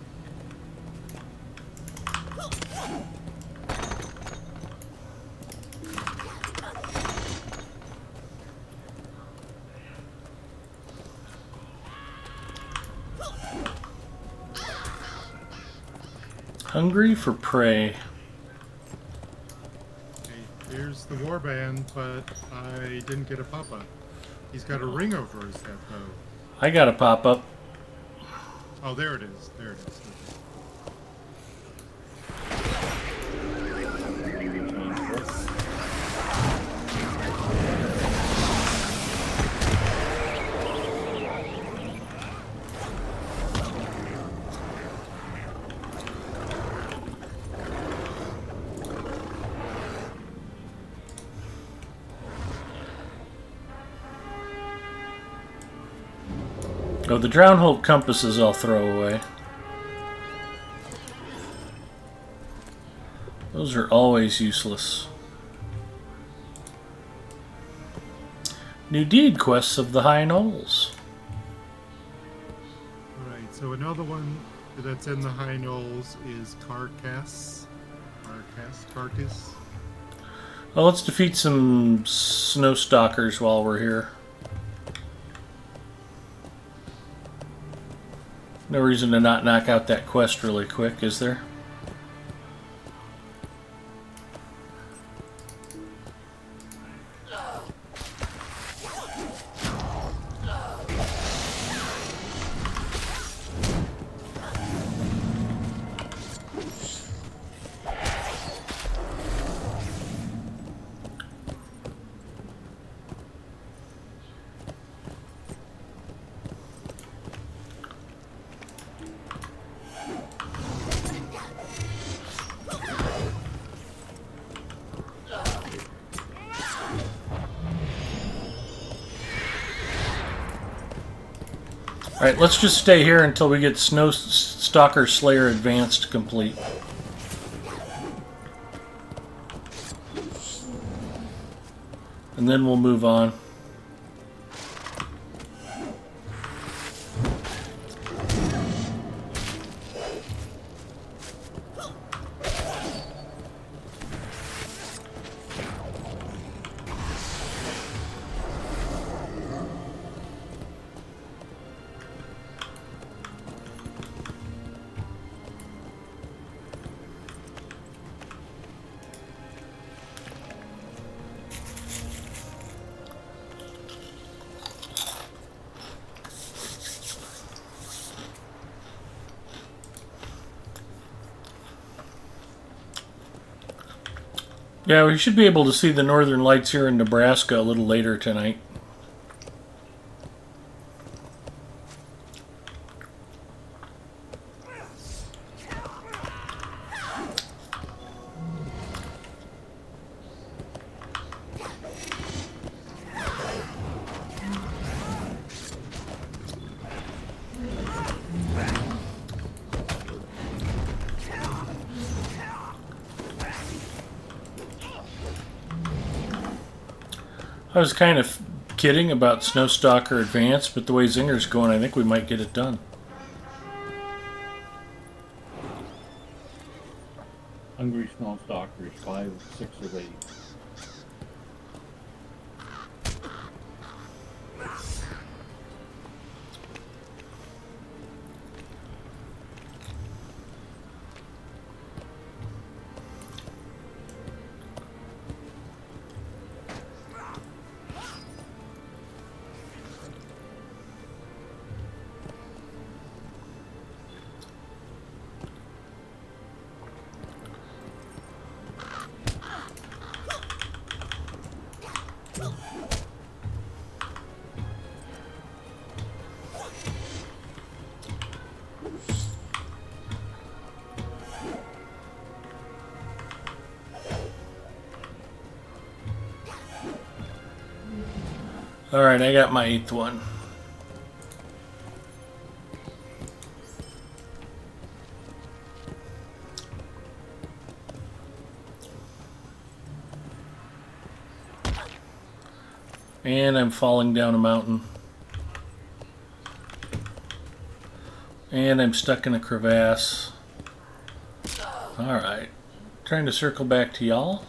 Hungry for prey. Okay, here's the warband, but I didn't get a pop-up. He's got a ring over his head, though. I got a pop-up. Oh, there it is. There it is. Oh, the Drownhold compasses I'll throw away. Those are always useless. New deed quests of the High Knolls. Alright, so another one that's in the High Knolls is Carcass. Carcass. Well, let's defeat some snow stalkers while we're here. No reason to not knock out that quest really quick, is there? Alright, let's just stay here until we get Snow Stalker Slayer Advanced complete. And then we'll move on. Yeah, we should be able to see the northern lights here in Nebraska a little later tonight. I was kind of kidding about Snowstalker Advance, but the way Zinger's going, I think we might get it done. Hungry Snow Stalkers, 5, 6 of 8. Alright, I got my 8th one. And I'm falling down a mountain. And I'm stuck in a crevasse. Alright. Trying to circle back to y'all.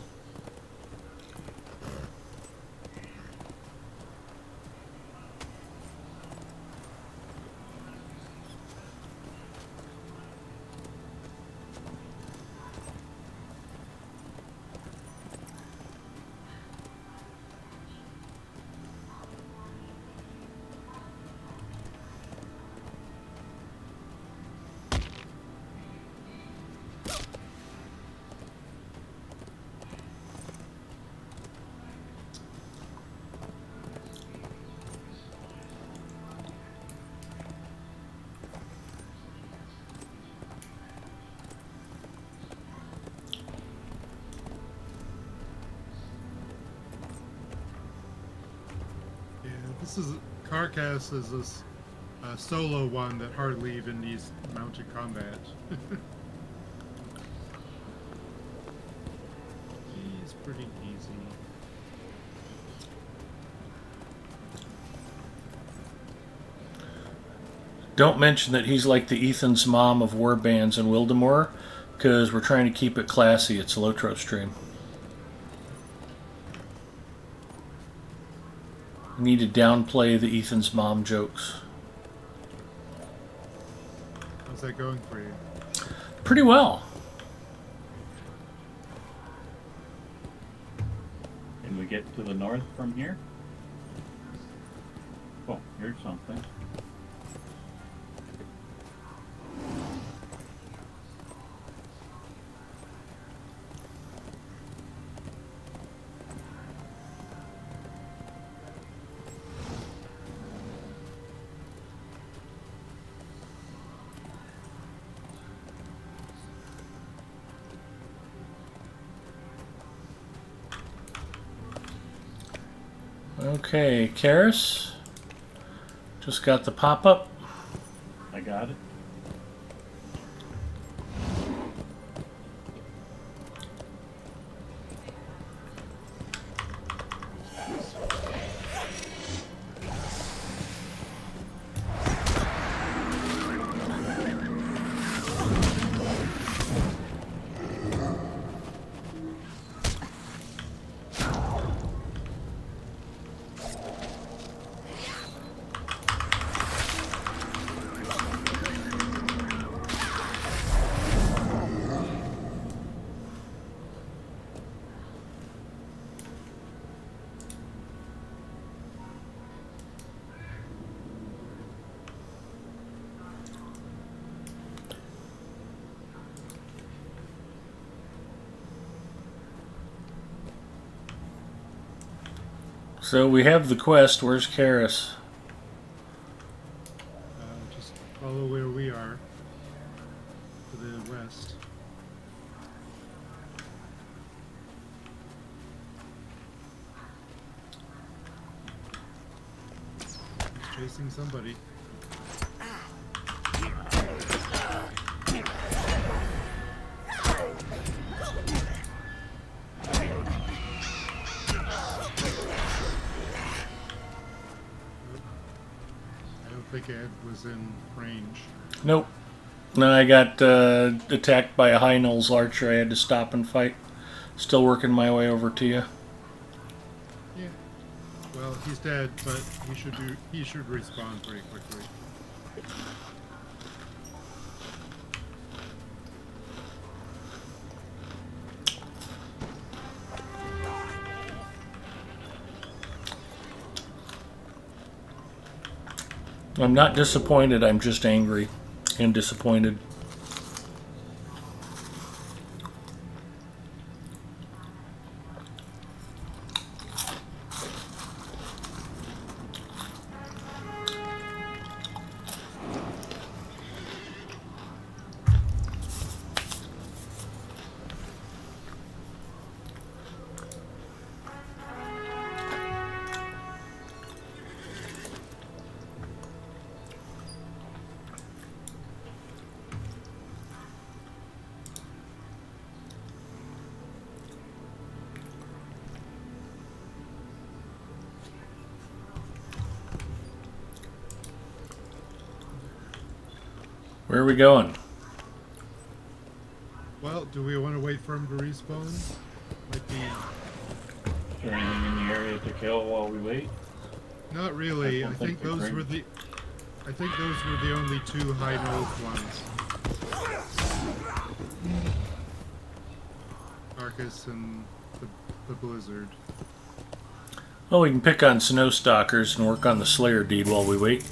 Carcass is this solo one that hardly even needs mounted combat. He's pretty easy. Don't mention that he's like the Ethan's mom of warbands in Wildemore, because we're trying to keep it classy. It's a Lotro stream. We need to downplay the Ethan's mom jokes. How's that going for you? Pretty well. Can we get to the north from here? Oh, here's something. Okay, Karis. Just got the pop-up. I got it. So we have the quest. Where's Karis? Just follow where we are. To the west. He's chasing somebody. I think Ed was in range. Nope. No, I got attacked by a high nulls archer. I had to stop and fight. Still working my way over to you. Yeah. Well, he's dead, but he should respawn pretty quickly. I'm not disappointed. I'm just angry and disappointed. Where are we going? Well, do we want to wait for him to respawn? Might be... Is there anything in the area to kill while we wait? Not really. I I don't think think those we were the... I think those were the only two high node ones. Arcus and the Blizzard. Well, we can pick on Snowstalkers and work on the Slayer deed while we wait.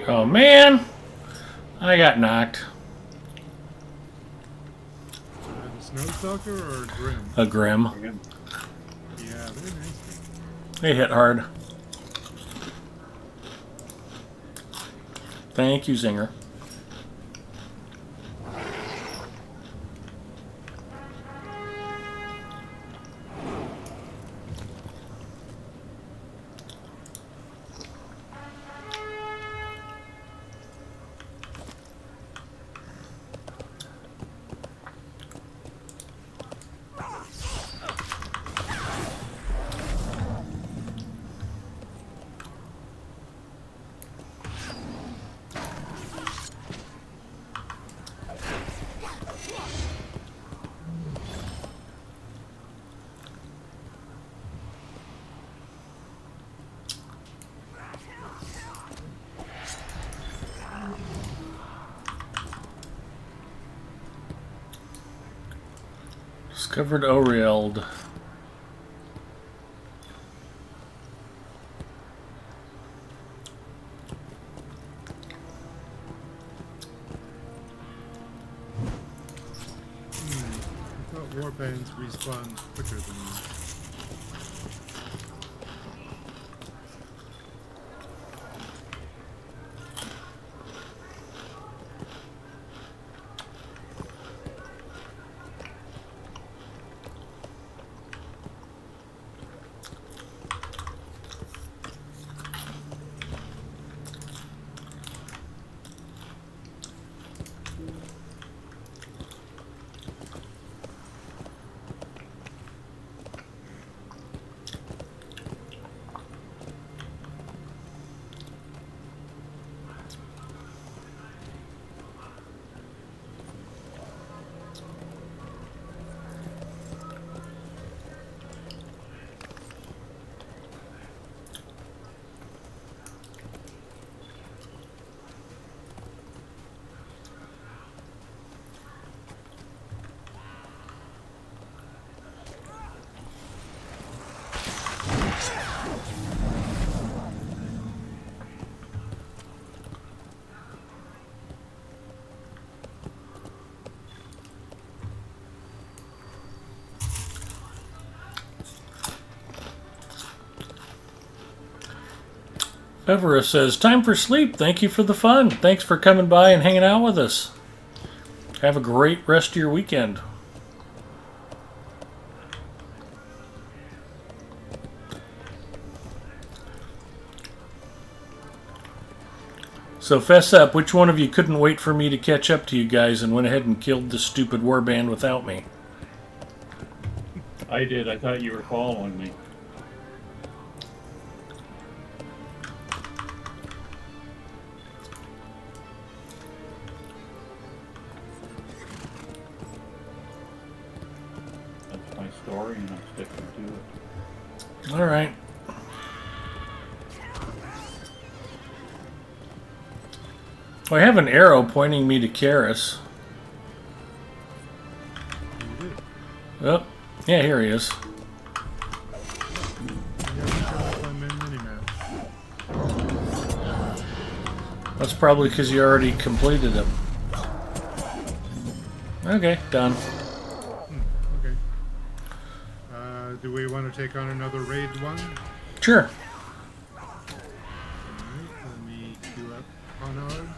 Oh man, I got knocked. A snow stalker or a grim? A grim. Grim. Yeah, they're nice. They hit hard. Thank you, Zinger. Discovered Orield. I thought warbands respawn quicker than that. Everest says, time for sleep. Thank you for the fun. Thanks for coming by and hanging out with us. Have a great rest of your weekend. So fess up, which one of you couldn't wait for me to catch up to you guys and went ahead and killed the stupid warband without me? I did. I thought you were following me. That's my story, and I'm sticking to it. All right. Well, I have an arrow pointing me to Karis. Oh, yeah, here he is. That's probably because you already completed him. Okay, done. Okay. Do we want to take on another raid one? Sure. Alright, let me queue up Conard.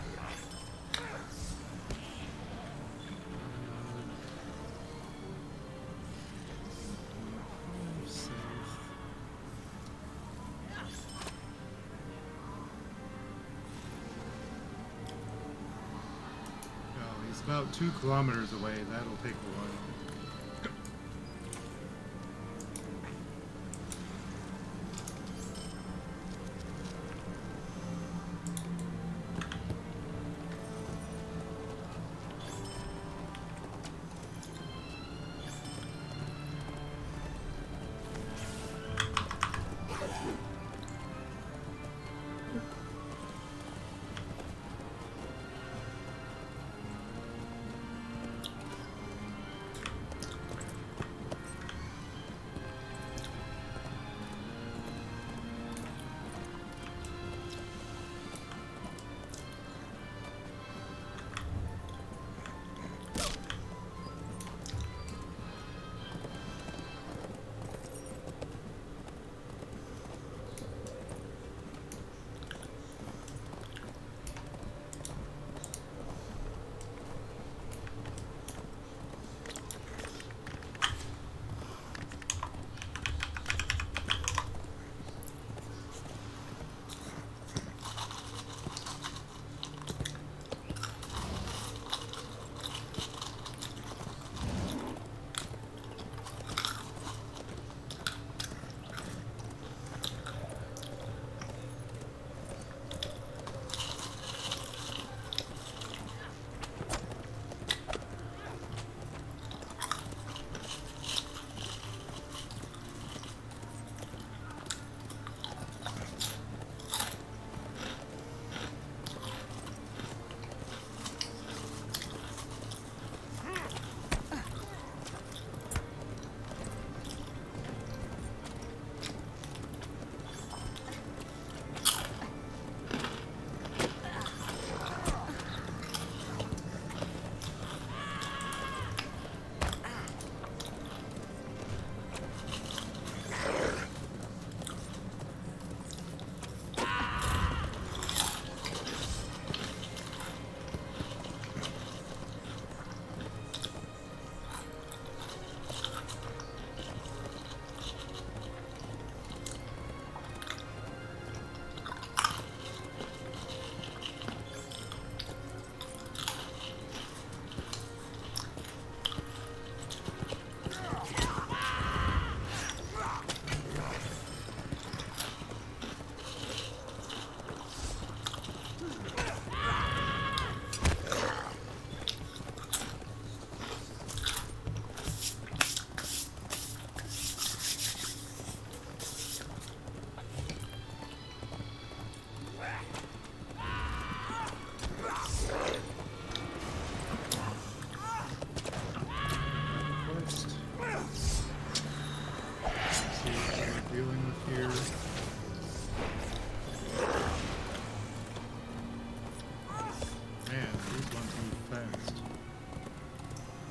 He's about 2 kilometers away. That'll take a while.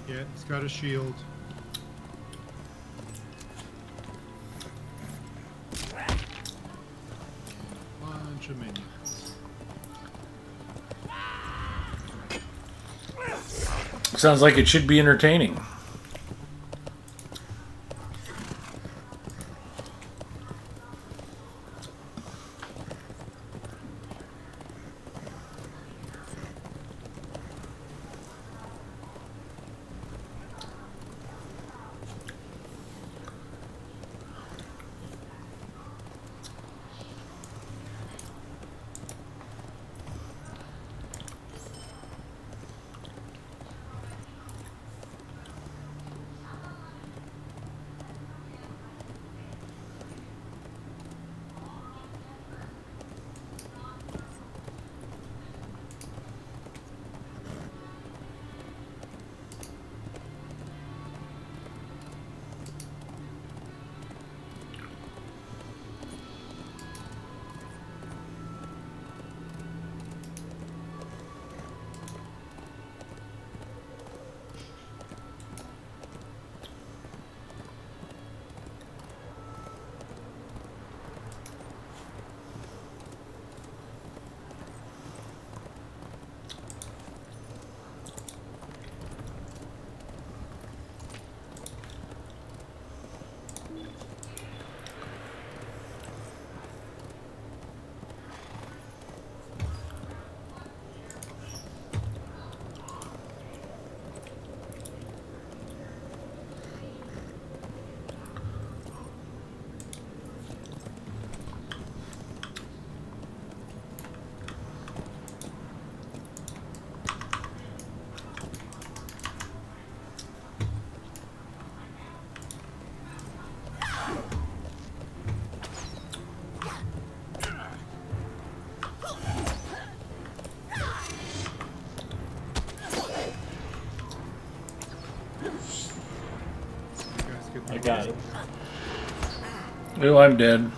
Yeah, he's got a shield. Bunch of minions. Sounds like it should be entertaining. I got it. Oh, I'm dead.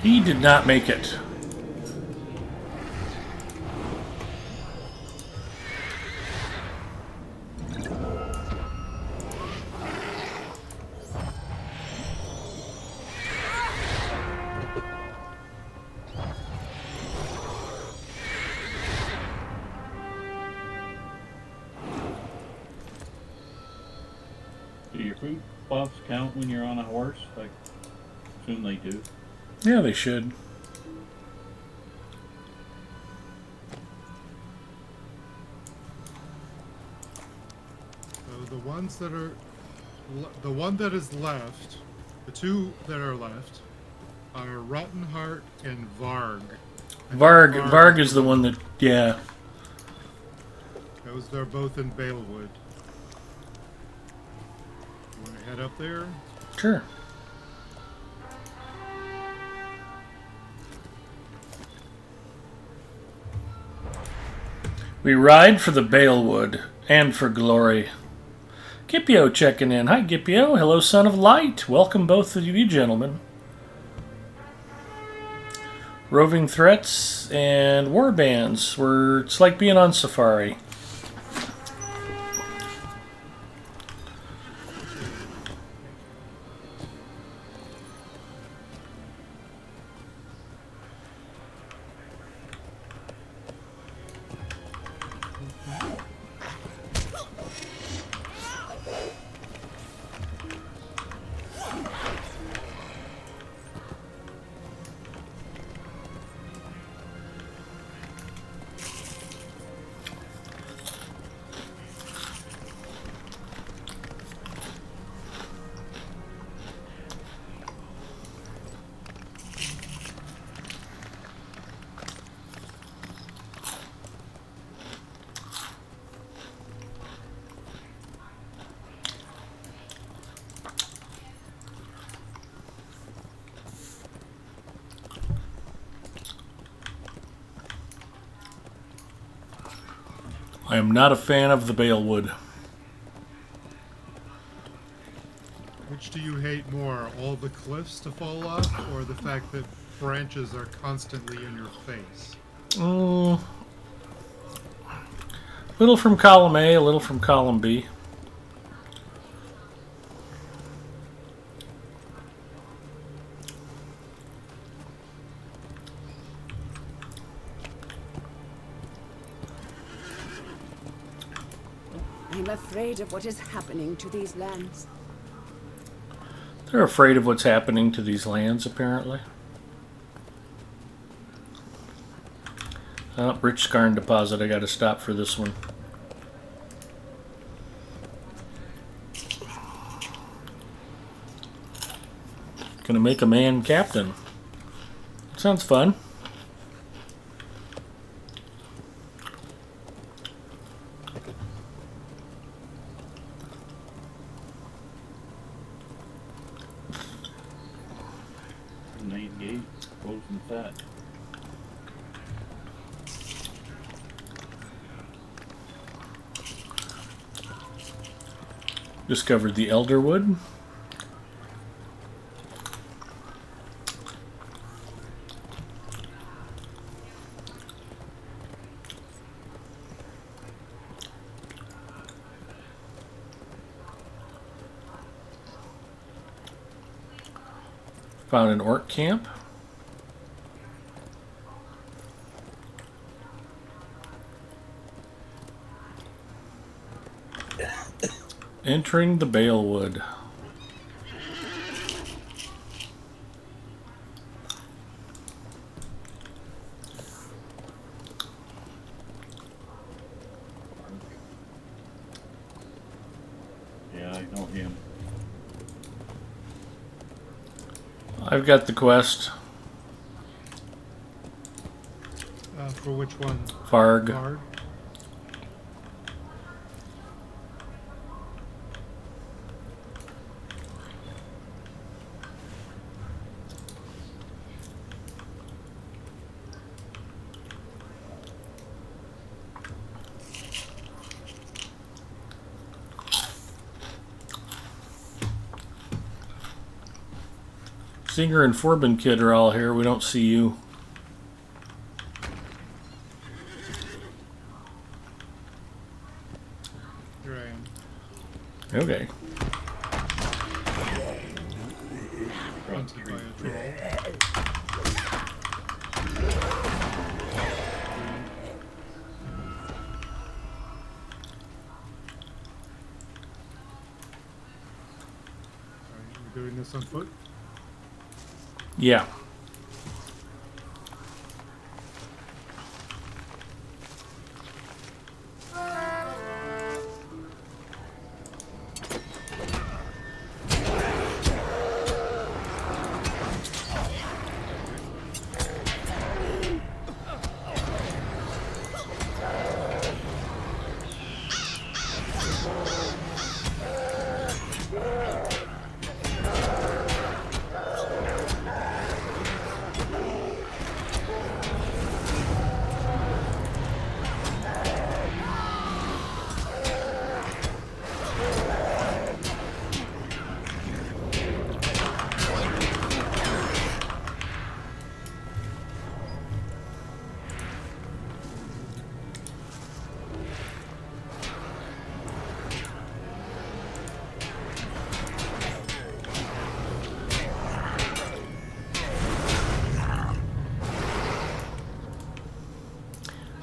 He did not make it. Do your food buffs count when you're on a horse? I assume they do. Yeah, they should. So the ones that are, the one that is left, the two that are left, are Rotten Heart and Varg. Varg is the one that, yeah. Those are both in Balewood. You want to head up there? Sure. We ride for the Balewood and for glory. Gipio checking in. Hi, Gipio. Hello, son of light. Welcome both of you gentlemen. Roving threats and warbands. It's like being on safari. I am not a fan of the Balewood. Which do you hate more, all the cliffs to fall off, or the fact that branches are constantly in your face? Little from column A, a little from column B. I'm afraid of what is happening to these lands. They're afraid of what's happening to these lands, apparently. Rich Scarn deposit. I got to stop for this one. Gonna make a man captain. Sounds fun. That. Discovered the Elderwood. Found an orc camp. Entering the Balewood. Yeah, I know him. I've got the quest. For which one? Varg. Varg? Singer and Forbin Kid are all here. We don't see you. Here I am. Okay. Hunted by a troll. Alright, we're doing this on foot. Yeah.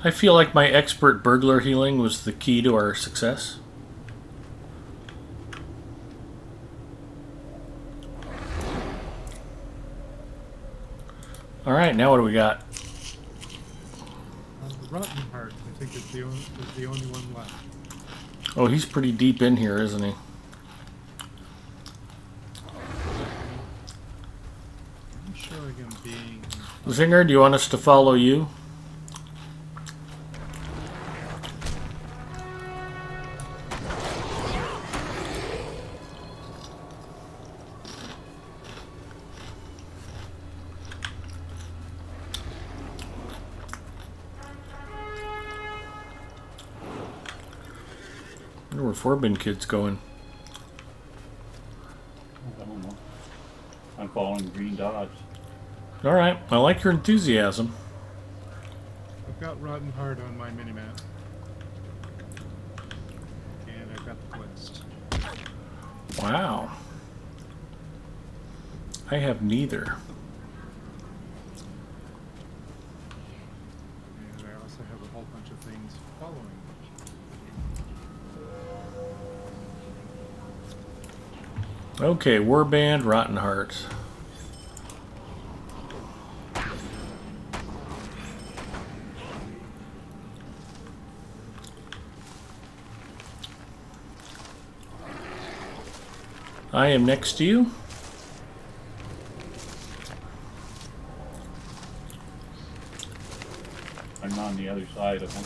I feel like my expert burglar healing was the key to our success. Alright, now what do we got? The Rotten Heart, I think, is the only one left. Oh, he's pretty deep in here, isn't he? I'm showing him being... Zinger, do you want us to follow you? I wonder where Forbin Kid's going. I don't know. I'm following green dots. Alright, I like your enthusiasm. I've got Rotten Heart on my minimap. And I've got the quest. Wow. I have neither. And I also have a whole bunch of things following. Okay, warband, Rotten Heart. I am next to you. I'm on the other side of them.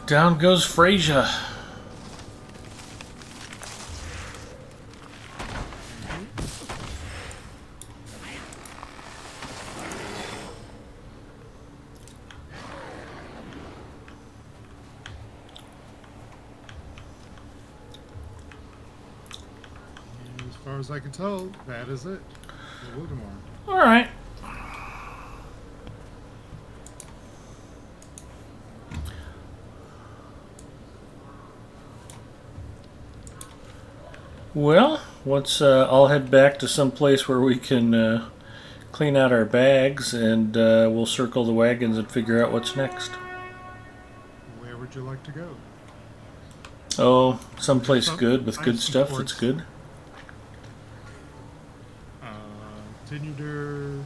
Down goes Frasier. far as I can tell, that is it. The Wildemore. All right. Well, I'll head back to some place where we can clean out our bags, and we'll circle the wagons and figure out what's next. Where would you like to go? Oh, someplace good with Find good some stuff ports. that's good. Tinuder, or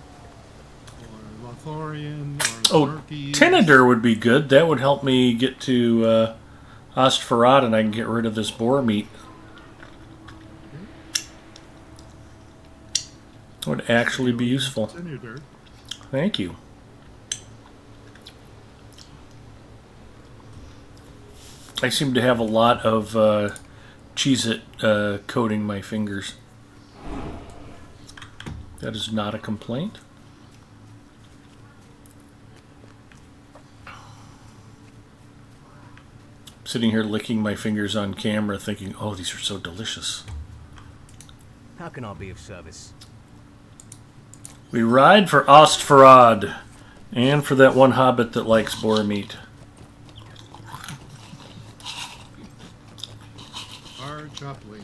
Lothorian, or Oh, Murkies. Tinadur would be good. That would help me get to Ostfarad, and I can get rid of this boar meat. Would actually be useful. Tinuder. Thank you. I seem to have a lot of Cheez-It coating my fingers. That is not a complaint. Sitting here licking my fingers on camera thinking, oh, these are so delicious. How can I be of service? We ride for Ostfarad, and for that one hobbit that likes boar meat. Our Chopley.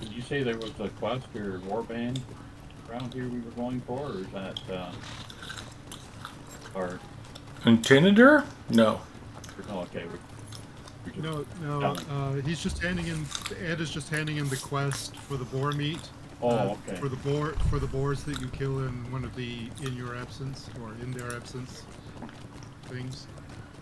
Did you say there was a quest or warband around here we were going for, or is that or And Tinadur? No. oh, okay? We just, No. He's just handing in. Ed is just handing in the quest for the boar meat. okay. For the boars that you kill in one of the in your absence or in their absence things.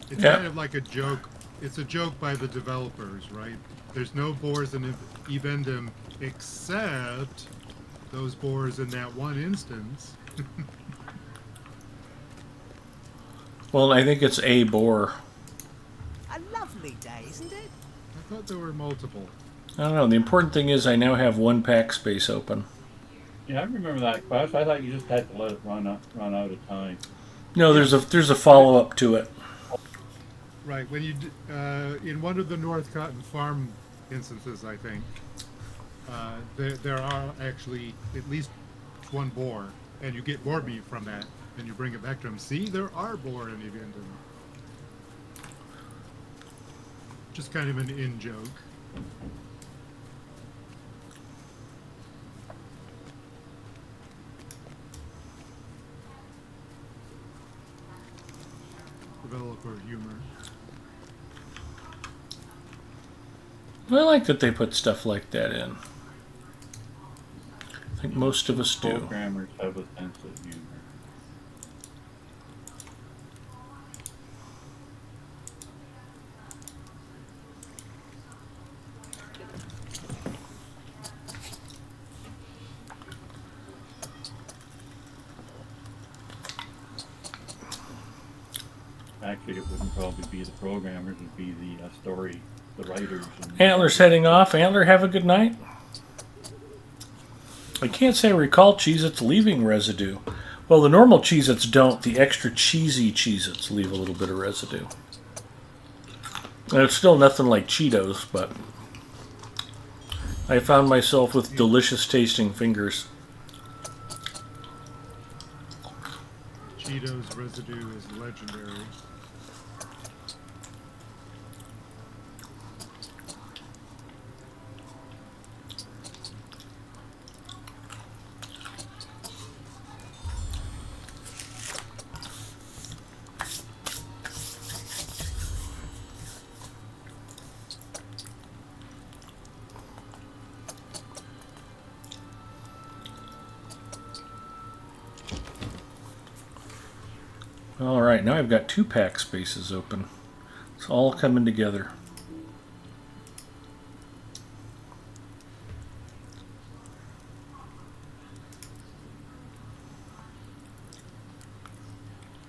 It's Yeah. kind of like a joke. It's a joke by the developers, right? There's no boars in Evendum except those boars in that one instance. Well, I think it's a boar. A lovely day, isn't it? I thought there were multiple. I don't know. The important thing is I now have one pack space open. Yeah, I remember that quest. I thought you just had to let it run out of time. No, there's a follow up to it. Right, when you in one of the North Cotton Farm instances, I think there are actually at least one boar, and you get boar meat from that, and you bring it back to him. See, there are boar in Evendum. Just kind of an in joke. Developer humor. I like that they put stuff like that in. I think most of us do. Programmers have a sense of humor. Actually, it wouldn't probably be the programmers; it'd be the writers. And Antler's heading off. Antler, have a good night. I can't say I recall Cheez-Its leaving residue. Well, the normal Cheez-Its don't. The extra cheesy Cheez-Its leave a little bit of residue. And it's still nothing like Cheetos, but I found myself with delicious tasting fingers. Cheetos residue is legendary. Alright, now I've got 2 pack spaces open. It's all coming together.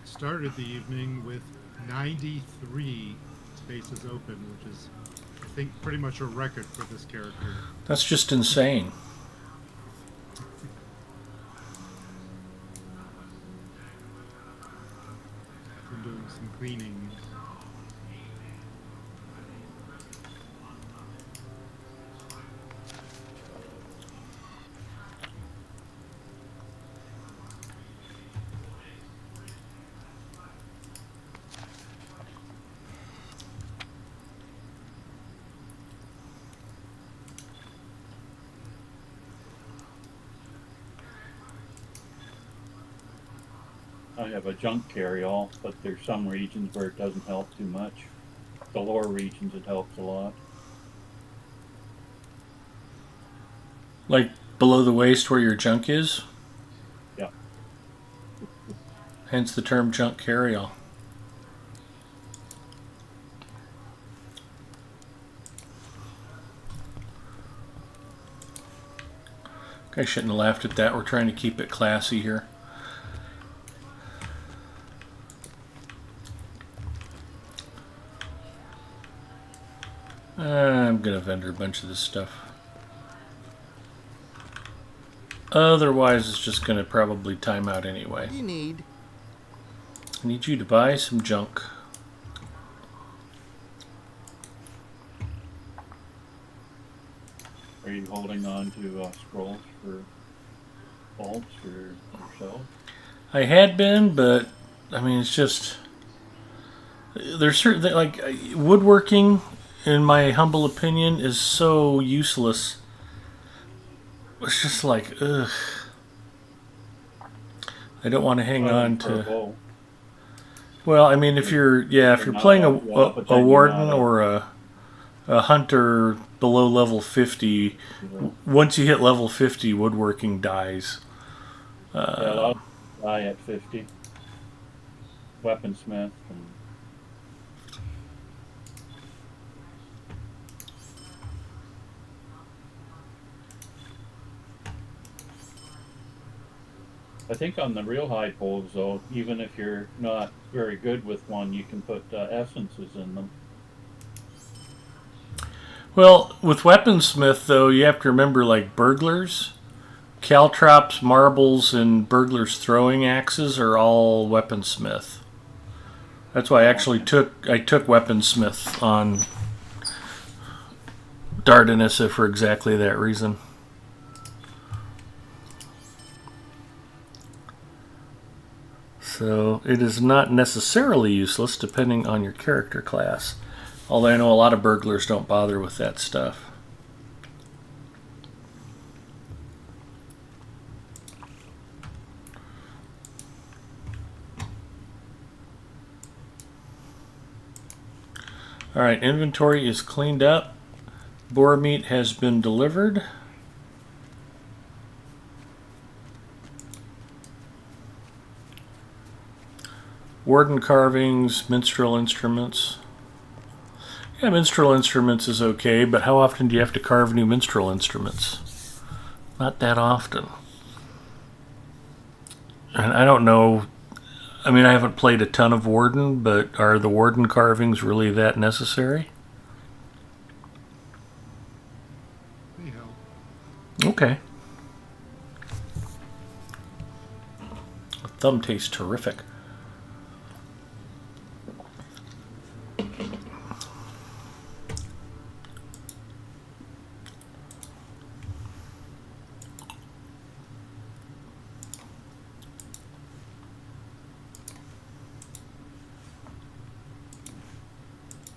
Started the evening with 93 spaces open, which is, I think, pretty much a record for this character. That's just insane. Been doing some cleaning. I have a junk carry-all, but there's some regions where it doesn't help too much. The lower regions it helps a lot. Like below the waist where your junk is? Yeah. Hence the term junk carry-all. I shouldn't have laughed at that. We're trying to keep it classy here. I'm going to vendor a bunch of this stuff. Otherwise, it's just going to probably time out anyway. You need. I need you to buy some junk. Are you holding on to scrolls for bolts for yourself? I had been, but I mean, it's just there's certain like woodworking, in my humble opinion, is so useless. It's just like, ugh. I don't want to hang on For a to. bow. Well, I mean, if you're playing a warden or a hunter below level 50, once you hit level 50, woodworking dies. Yeah, I'll die at 50. Weaponsmith. And I think on the real high poles, though, even if you're not very good with one, you can put essences in them. Well, with weaponsmith, though, you have to remember, like burglars, caltrops, marbles, and burglars' throwing axes are all weaponsmith. That's why I actually took weaponsmith on Dardanissa for exactly that reason. So it is not necessarily useless depending on your character class. Although I know a lot of burglars don't bother with that stuff. Alright, inventory is cleaned up. Boar meat has been delivered. Warden carvings, minstrel instruments. Yeah, minstrel instruments is okay, but how often do you have to carve new minstrel instruments? Not that often. And I don't know, I mean, I haven't played a ton of Warden, but are the Warden carvings really that necessary? They help. Okay. The thumb tastes terrific.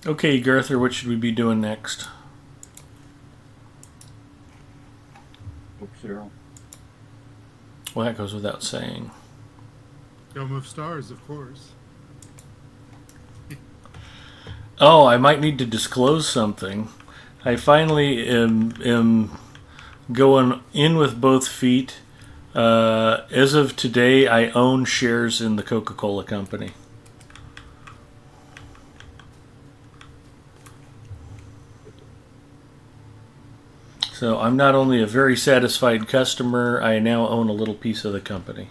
Okay, Garther, what should we be doing next? Book 0. Well, that goes without saying. Dome of Stars, of course. Oh, I might need to disclose something. I finally am going in with both feet As of today, I own shares in the Coca-Cola company. So I'm not only a very satisfied customer, I now own a little piece of the company.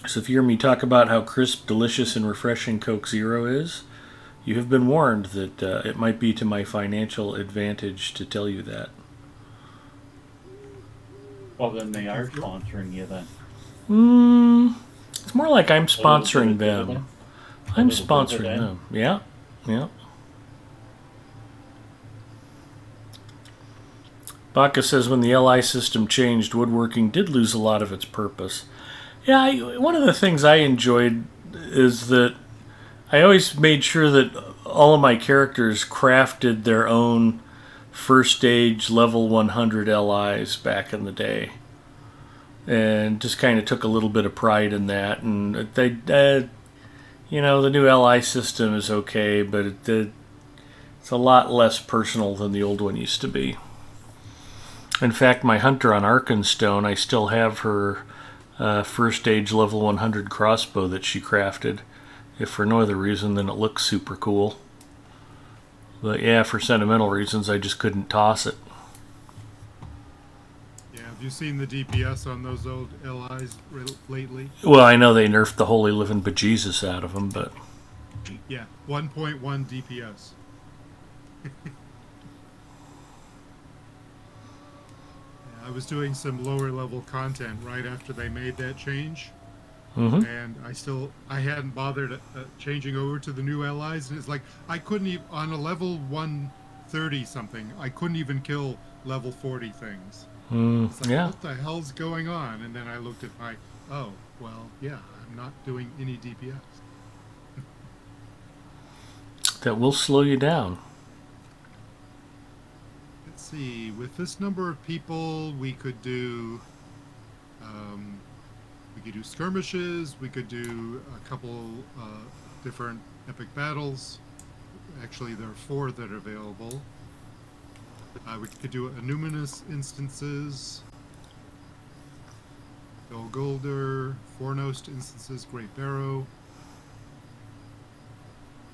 So if you hear me talk about how crisp, delicious, and refreshing Coke Zero is, you have been warned that it might be to my financial advantage to tell you that. Well, then they are sponsoring you then. It's more like I'm sponsoring them. dividend? I'm little sponsoring dividend? them. Yeah, yeah. Baca says when the LI system changed, woodworking did lose a lot of its purpose. Yeah, one of the things I enjoyed is that I always made sure that all of my characters crafted their own first stage level 100 LIs back in the day. And just kind of took a little bit of pride in that. And they, the new LI system is okay, but it's a lot less personal than the old one used to be. In fact, my hunter on Arkenstone, I still have her first stage level 100 crossbow that she crafted, if for no other reason than it looks super cool. But yeah, for sentimental reasons, I just couldn't toss it. Yeah, have you seen the DPS on those old LIs lately? Well, I know they nerfed the holy living bejesus out of them, but Yeah, 1.1 DPS. I was doing some lower level content right after they made that change, and I hadn't bothered changing over to the new allies, and it's like I couldn't even on a level 130 something. I couldn't even kill level 40 things. It's like, yeah, what the hell's going on? And then I looked at my, oh well, yeah, I'm not doing any DPS. that will slow you down. Let's see, with this number of people, we could do skirmishes. We could do a couple different epic battles. Actually, there are 4 that are available. We could do numinous instances, Golgolder, Fornost instances, Great Barrow.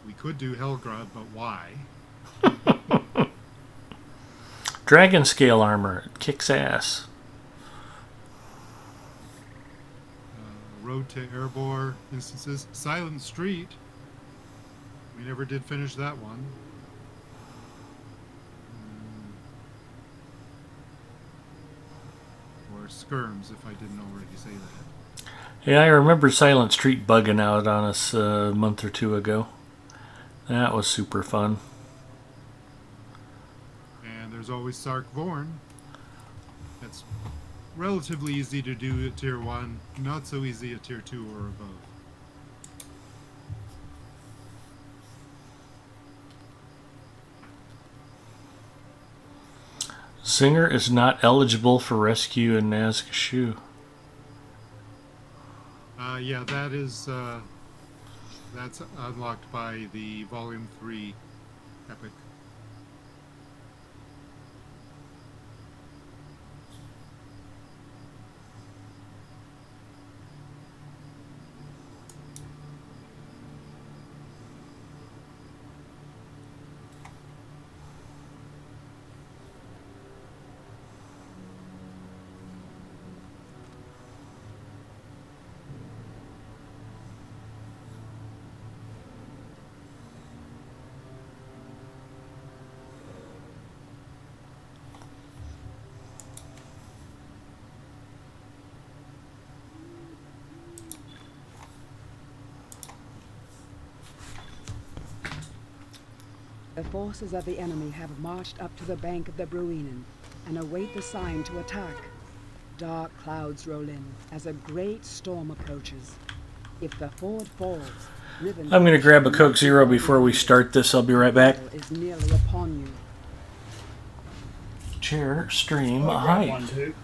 We could do Helgrod, but why? Dragon scale armor, it kicks ass. Road to Erebor instances, Silent Street. We never did finish that one. Or skirms, if I didn't already say that. Yeah, I remember Silent Street bugging out on us a month or 2 ago. That was super fun. And there's always Sark Vorn. That's relatively easy to do at tier 1, not so easy at tier 2 or above. Singer is not eligible for rescue in Nazgûl. Yeah, that's unlocked by the Volume 3 epic. The forces of the enemy have marched up to the bank of the Bruinen and await the sign to attack. Dark clouds roll in as a great storm approaches. If the ford falls, I'm going to grab a Coke Zero before we start this. I'll be right back. is nearly upon you. Chair, stream, I'll grab hi. one too.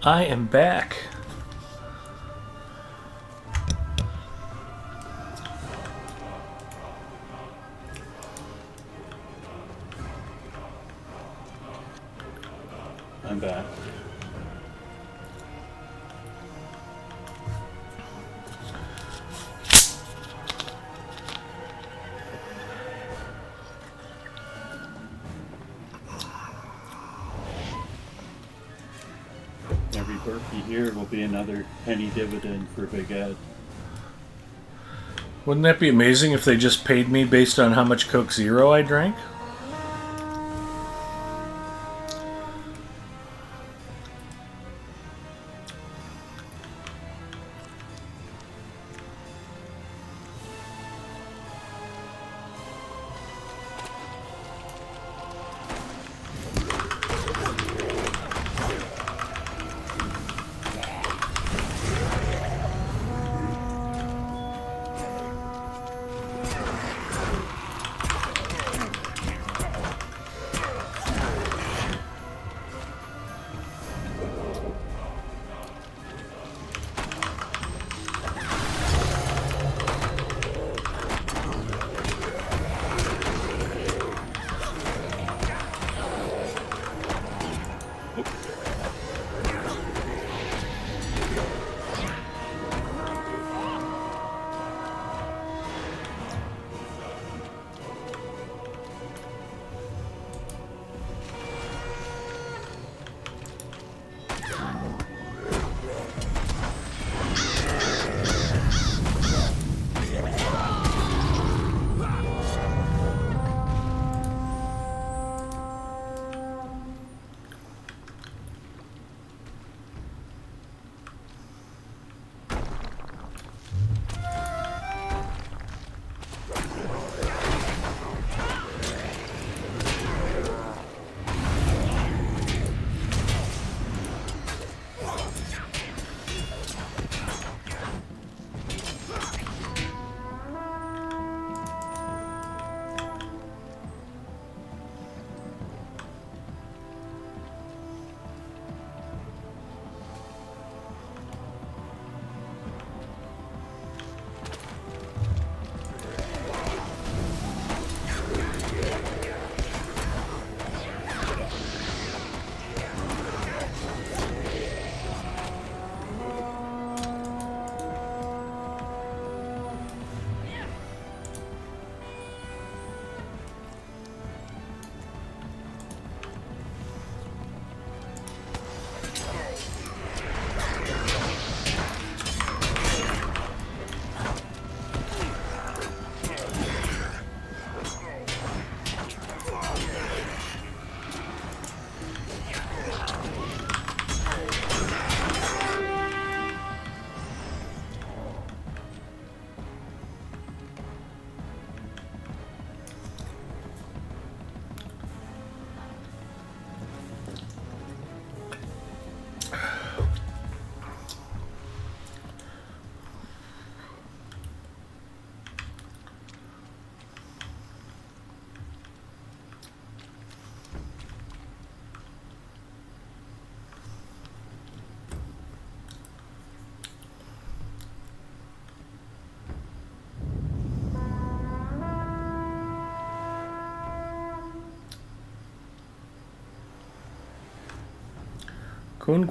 I am back. I'm back. Every turkey here will be another penny dividend for Big Ed. Wouldn't that be amazing if they just paid me based on how much Coke Zero I drank?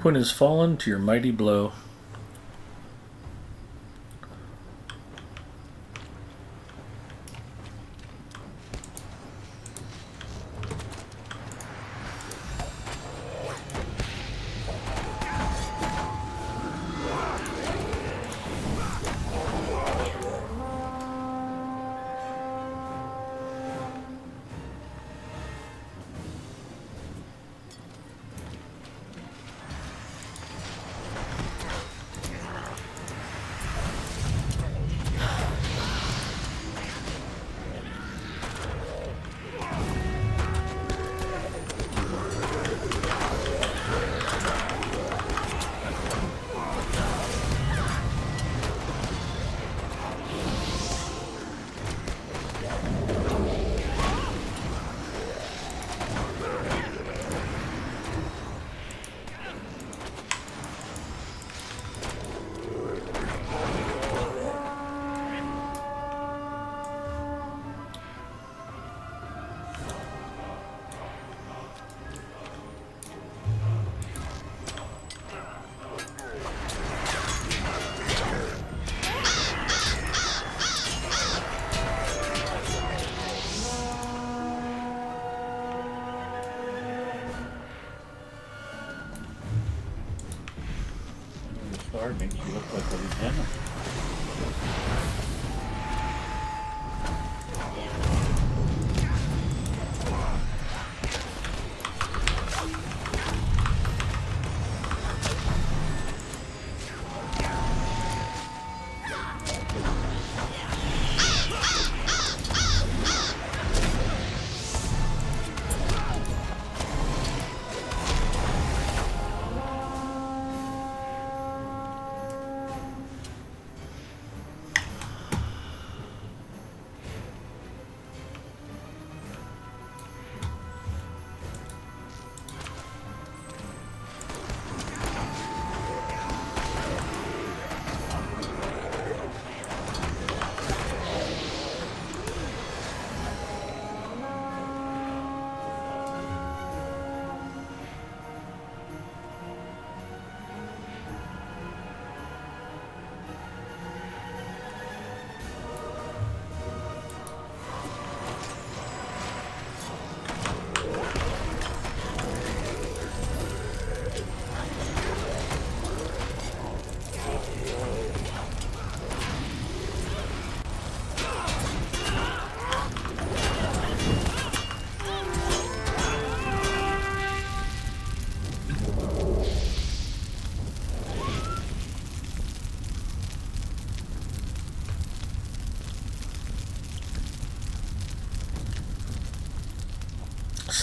Quinn has fallen to your mighty blow. guard makes you look like a lieutenant.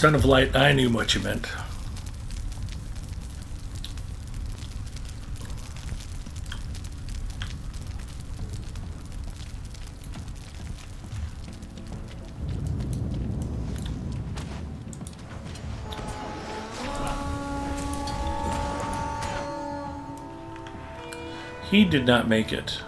Son of Light, I knew what you meant. He did not make it.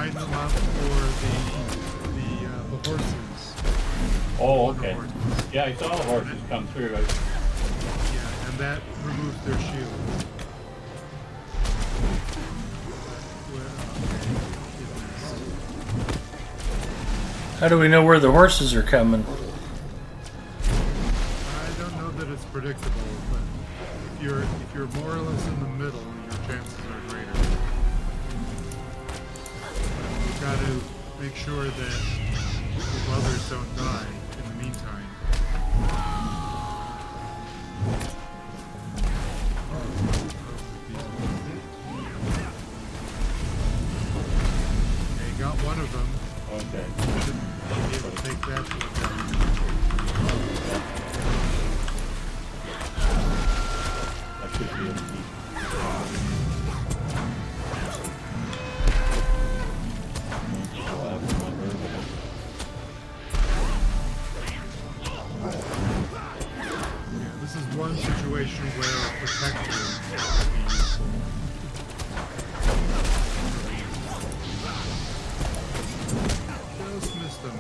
line them up for the horses. Oh, Wonder okay. horses. Yeah, I saw the horses come through. Yeah, and that removes their shields. How do we know where the horses are coming? I don't know that it's predictable, but if you're more or less in the middle, your chances are greater. You've got to make sure that the others don't die in the meantime. Okay, got one of them. Okay. Should be able to take that to a down. That should be a Yeah, this is one situation where a protector would be useful. Just missed them.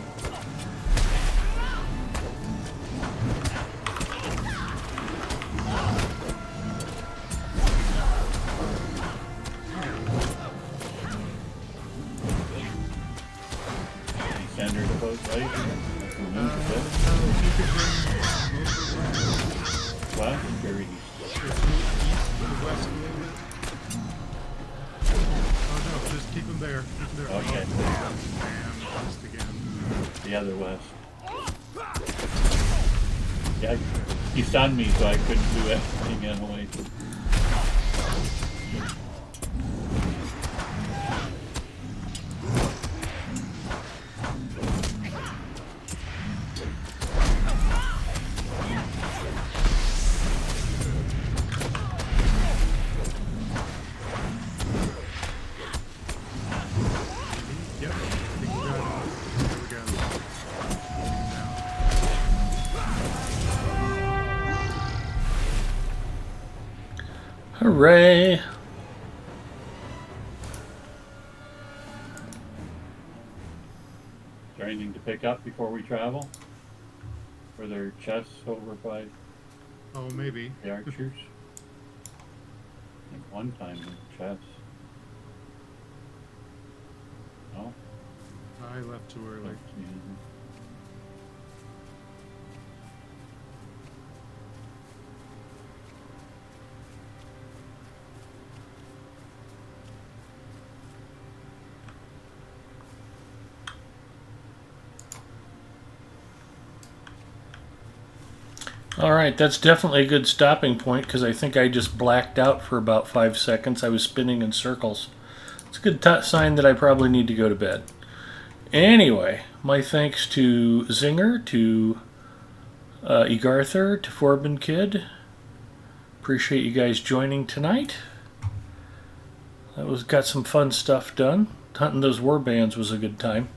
Send her to both sides. No, if you could bring most of them What? Very east to the west a little bit. Oh no, just keep them there. Keep them there. Okay. And missed again. the other west. Yeah, he stunned me, so I couldn't do anything anyway. Yep, I think we got it. There we go. Now. Hooray! Is there anything to pick up before we travel? Were there chests over by Oh, maybe. the archers? I think one time there were chests. No? I left too early. Yeah. All right, that's definitely a good stopping point because I think I just blacked out for about 5 seconds. I was spinning in circles. It's a good sign that I probably need to go to bed. Anyway, my thanks to Zinger, to Egarther, to Forbin Kid. Appreciate you guys joining tonight. Got some fun stuff done. Hunting those warbands was a good time.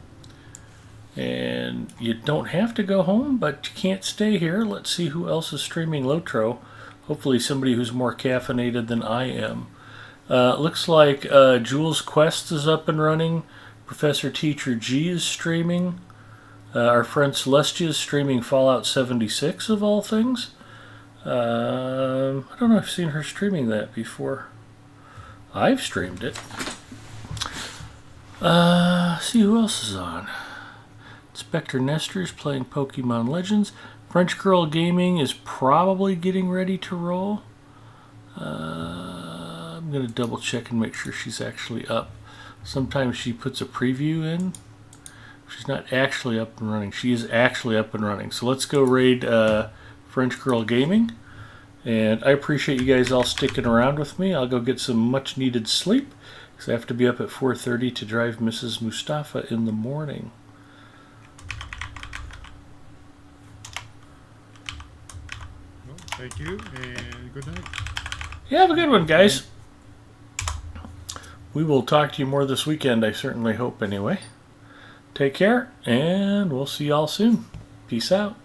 And you don't have to go home, but you can't stay here. Let's see who else is streaming Lotro. Hopefully somebody who's more caffeinated than I am. Looks like Jules Quest is up and running. Professor Teacher G is streaming. Our friend Celestia is streaming Fallout 76 of all things. I don't know if I've seen her streaming that before. I've streamed it. See who else is on. Spectre Nestor's playing Pokemon Legends. French Girl Gaming is probably getting ready to roll. I'm going to double check and make sure she's actually up. Sometimes she puts a preview in. She's not actually up and running. She is actually up and running. So let's go raid French Girl Gaming. And I appreciate you guys all sticking around with me. I'll go get some much needed sleep because I have to be up at 4:30 to drive Mrs. Mustafa in the morning. Well, thank you, and good night. Yeah, have a good one, guys. We will talk to you more this weekend, I certainly hope, anyway. Take care, and we'll see y'all soon. Peace out.